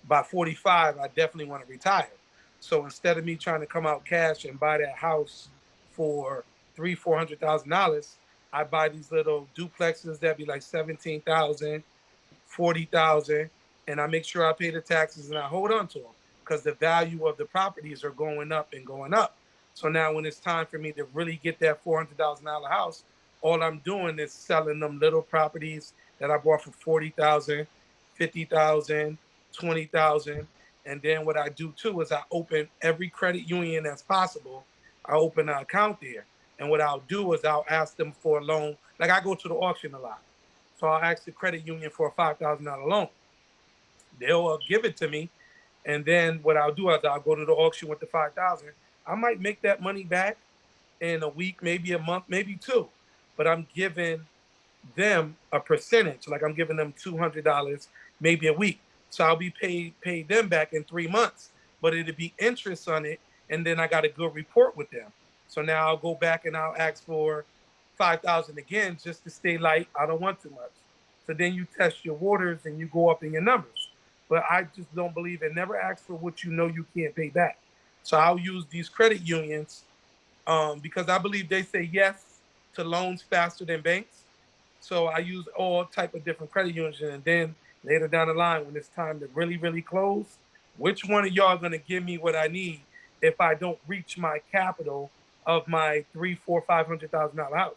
by 45, I definitely want to retire. So instead of me trying to come out cash and buy that house for $400,000, I buy these little duplexes that be like 17,000, 40,000, and I make sure I pay the taxes and I hold on to them because the value of the properties are going up and going up. So now when it's time for me to really get that $400,000 house, all I'm doing is selling them little properties that I bought for 40,000, 50,000, 20,000. And then what I do too is I open every credit union that's possible. I open an account there. And what I'll do is I'll ask them for a loan. Like I go to the auction a lot. So I'll ask the credit union for a $5,000 loan. They'll give it to me, and then what I'll do is I'll go to the auction with the 5,000. I might make that money back in a week, maybe a month, maybe two, but I'm giving them a percentage. Like I'm giving them $200 maybe a week. So I'll be paid them back in 3 months, but it'll be interest on it, and then I got a good report with them. So now I'll go back and I'll ask for 5,000 again just to stay light. I don't want too much. So then you test your waters and you go up in your numbers. But I just don't believe it. Never ask for what you know you can't pay back. So I'll use these credit unions because I believe they say yes to loans faster than banks. So I use all type of different credit unions, and then later down the line, when it's time to really, really close, which one of y'all gonna give me what I need if I don't reach my capital of my three, four, $500,000 house?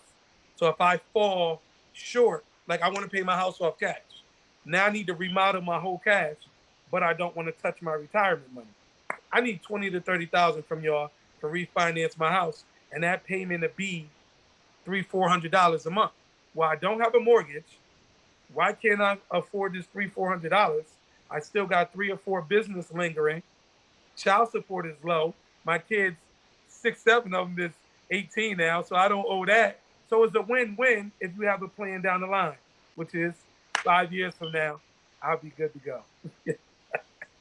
So if I fall short, like I want to pay my house off cash, now I need to remodel my whole cash, but I don't want to touch my retirement money. I need 20 to 30,000 from y'all to refinance my house, and that payment to be $400 a month. Well, I don't have a mortgage. Why can't I afford this $400? I still got three or four business lingering. Child support is low. My kids, six, seven of them is 18 now, so I don't owe that. So it's a win-win if you have a plan down the line, which is 5 years from now, I'll be good to go.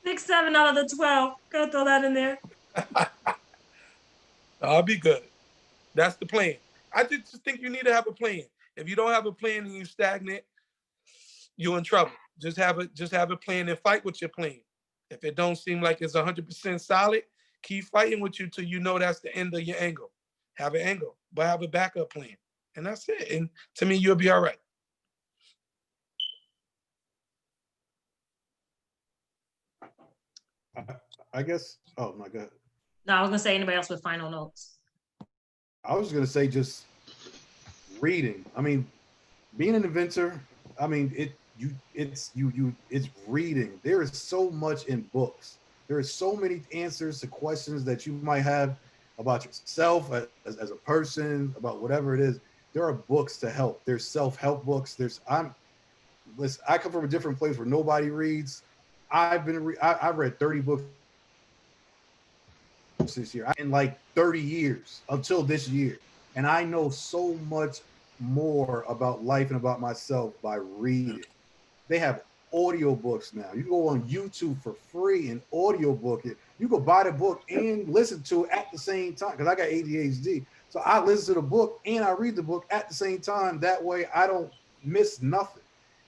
6, 7 out of the 12. Gotta throw that in there. I'll be good. That's the plan. I just think you need to have a plan. If you don't have a plan and you're stagnant, you're in trouble. Just have a plan and fight with your plan. If it don't seem like it's 100% solid, keep fighting with you till you know that's the end of your angle. Have an angle, but have a backup plan, and that's it. And to me, you'll be all right. I, I guess. Oh my God. No, I was gonna say anybody else with final notes. I was gonna say just reading. I mean, being an inventor. I mean, it's reading. There is so much in books. There is so many answers to questions that you might have about yourself as a person, about whatever it is. There are books to help. There's self-help books. Listen, I come from a different place where nobody reads. I've read 30 books this year in like 30 years until this year. And I know so much more about life and about myself by reading. They have audiobooks now. You can go on YouTube for free and audiobook it. You can buy the book and listen to it at the same time because I got ADHD. So I listen to the book and I read the book at the same time. That way I don't miss nothing.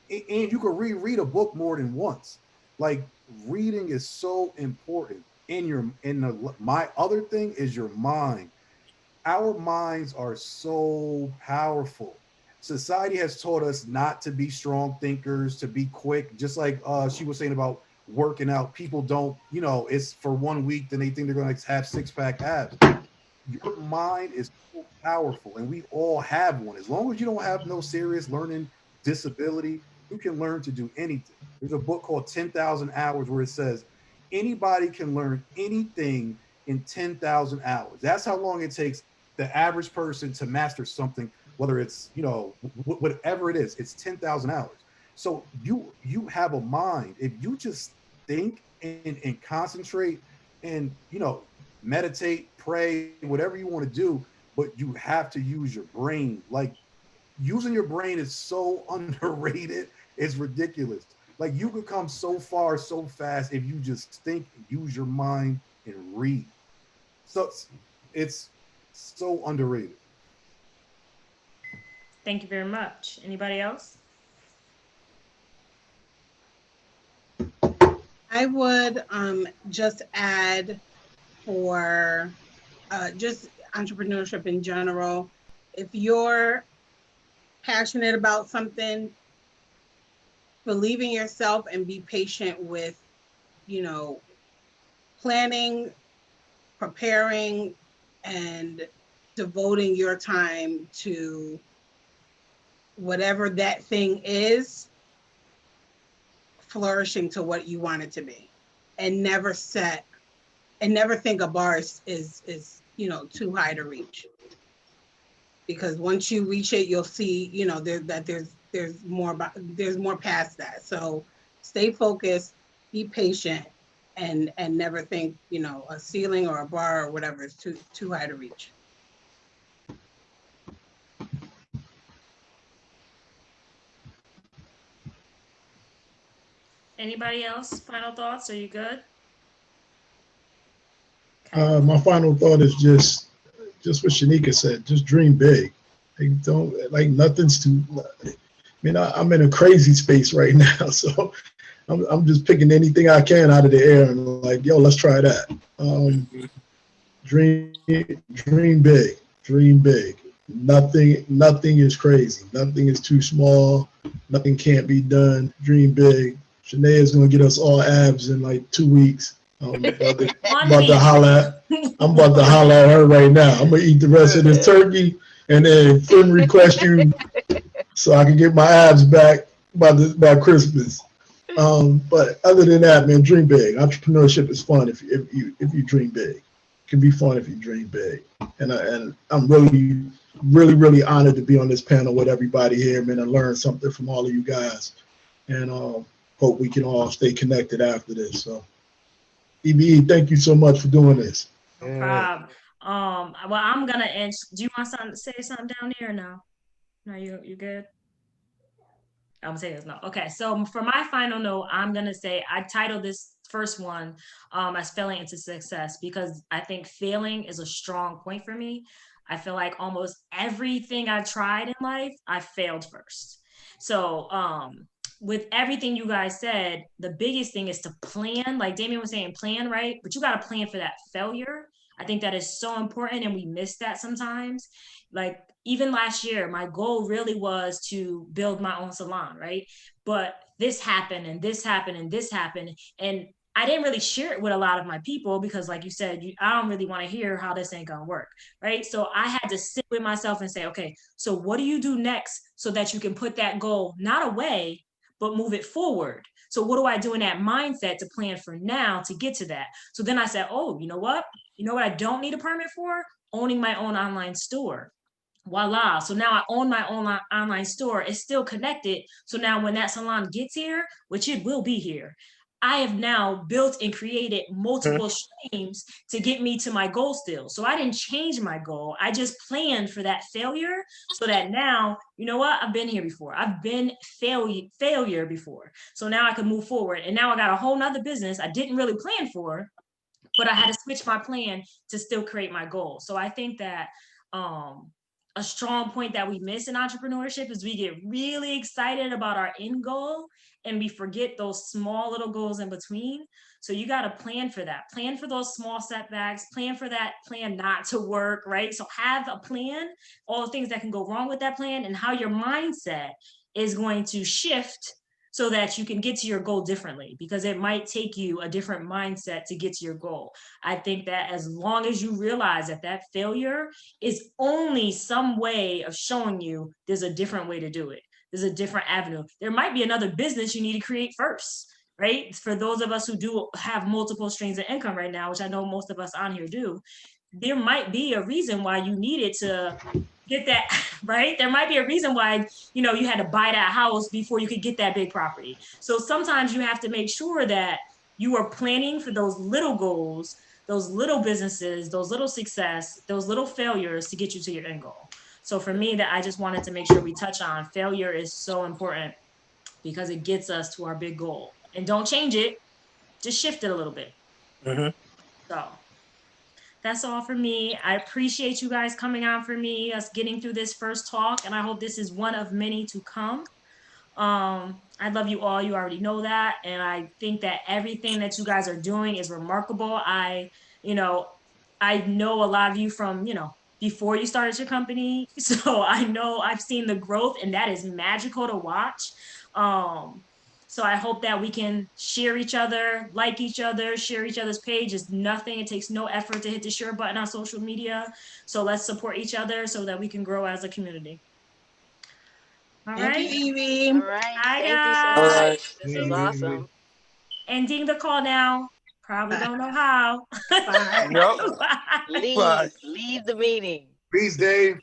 And you can reread a book more than once. Like reading is so important my other thing is your mind. Our minds are so powerful. Society has taught us not to be strong thinkers, to be quick, just like she was saying about working out. People don't, it's for 1 week, then they think they're going to have six-pack abs. your mind is so powerful, and we all have one. As long as you don't have no serious learning disability, you can learn to do anything. There's a book called 10,000 Hours where it says anybody can learn anything in 10,000 hours. That's how long it takes the average person to master something, whether it's, whatever it is, it's 10,000 hours. So you have a mind. If you just think and concentrate and, meditate, pray, whatever you want to do, but you have to use your brain. Like, using your brain is so underrated. It's ridiculous. Like, you could come so far so fast if you just think, use your mind, and read. So it's so underrated. Thank you very much. Anybody else? I would just add for just entrepreneurship in general. If you're passionate about something, believe in yourself and be patient with, planning, preparing, and devoting your time to whatever that thing is, flourishing to what you want it to be, and never think a bar is too high to reach, because once you reach it, you'll see there's more past that. So stay focused, be patient, and never think a ceiling or a bar or whatever is too high to reach. Anybody else? Final thoughts? Are you good? My final thought is just what Shanika said. Just dream big. Like, don't like nothing's too. I mean, I'm in a crazy space right now, so I'm just picking anything I can out of the air and like, yo, let's try that. Dream big. Dream big. Nothing is crazy. Nothing is too small. Nothing can't be done. Dream big. Shanae is gonna get us all abs in like 2 weeks. I'm about to holler at her right now. I'm gonna eat the rest of this turkey and then friend request you so I can get my abs back by Christmas. But other than that, man, dream big. Entrepreneurship is fun if you dream big. It can be fun if you dream big. And I'm really honored to be on this panel with everybody here, man, and learn something from all of you guys. And hope we can all stay connected after this. So, EBE, thank you so much for doing this. No problem. Well, I'm gonna end. Do you want to say something down there or no? No, you good? I'm gonna say this no. Okay, so for my final note, I'm gonna say I titled this first one as failing into success, because I think failing is a strong point for me. I feel like almost everything I tried in life, I failed first. So with everything you guys said, the biggest thing is to plan, like Damien was saying, plan, right? But you got to plan for that failure. I think that is so important, and we miss that sometimes. Like, even last year, my goal really was to build my own salon, right? But this happened and this happened and this happened. And I didn't really share it with a lot of my people because, like you said, I don't really want to hear how this ain't gonna work, right? So I had to sit with myself and say, okay, so what do you do next so that you can put that goal not away, but move it forward? So what do I do in that mindset to plan for now to get to that? So then I said, oh, you know what? You know what I don't need a permit for? Owning my own online store. Voila. So now I own my own online store. It's still connected. So now when that salon gets here, which it will be here, I have now built and created multiple streams to get me to my goal still. So I didn't change my goal. I just planned for that failure so that now, you know what? I've been here before. I've been failure before. So now I can move forward. And now I got a whole nother business I didn't really plan for, but I had to switch my plan to still create my goal. So I think that a strong point that we miss in entrepreneurship is we get really excited about our end goal and we forget those small little goals in between. So you got to plan for that. Plan for those small setbacks, plan for that plan not to work, right? So have a plan, all the things that can go wrong with that plan, and how your mindset is going to shift so that you can get to your goal differently, because it might take you a different mindset to get to your goal. I think that as long as you realize that that failure is only some way of showing you there's a different way to do it. There's a different avenue. There might be another business you need to create first, right? For those of us who do have multiple streams of income right now, which I know most of us on here do, there might be a reason why you needed to get that, right? There might be a reason why, you had to buy that house before you could get that big property. So sometimes you have to make sure that you are planning for those little goals, those little businesses, those little success, those little failures to get you to your end goal. So for me, that I just wanted to make sure we touch on, failure is so important because it gets us to our big goal. And don't change it, just shift it a little bit. Mhm. So that's all for me. I appreciate you guys coming on for me, us getting through this first talk, and I hope this is one of many to come. I love you all. You already know that. And I think that everything that you guys are doing is remarkable. You know, I know a lot of you from, before you started your company. So I know I've seen the growth, and that is magical to watch. So I hope that we can share each other, like each other, share each other's page. It's nothing. It takes no effort to hit the share button on social media. So let's support each other so that we can grow as a community. All Thank you, right. Evie. All right. Hi, Thank you so All guys. right. much. This was Yeah, awesome. Ending the call now. Probably don't know how. Bye. Yep. Bye. Bye. Leave the meeting. Peace, Dave.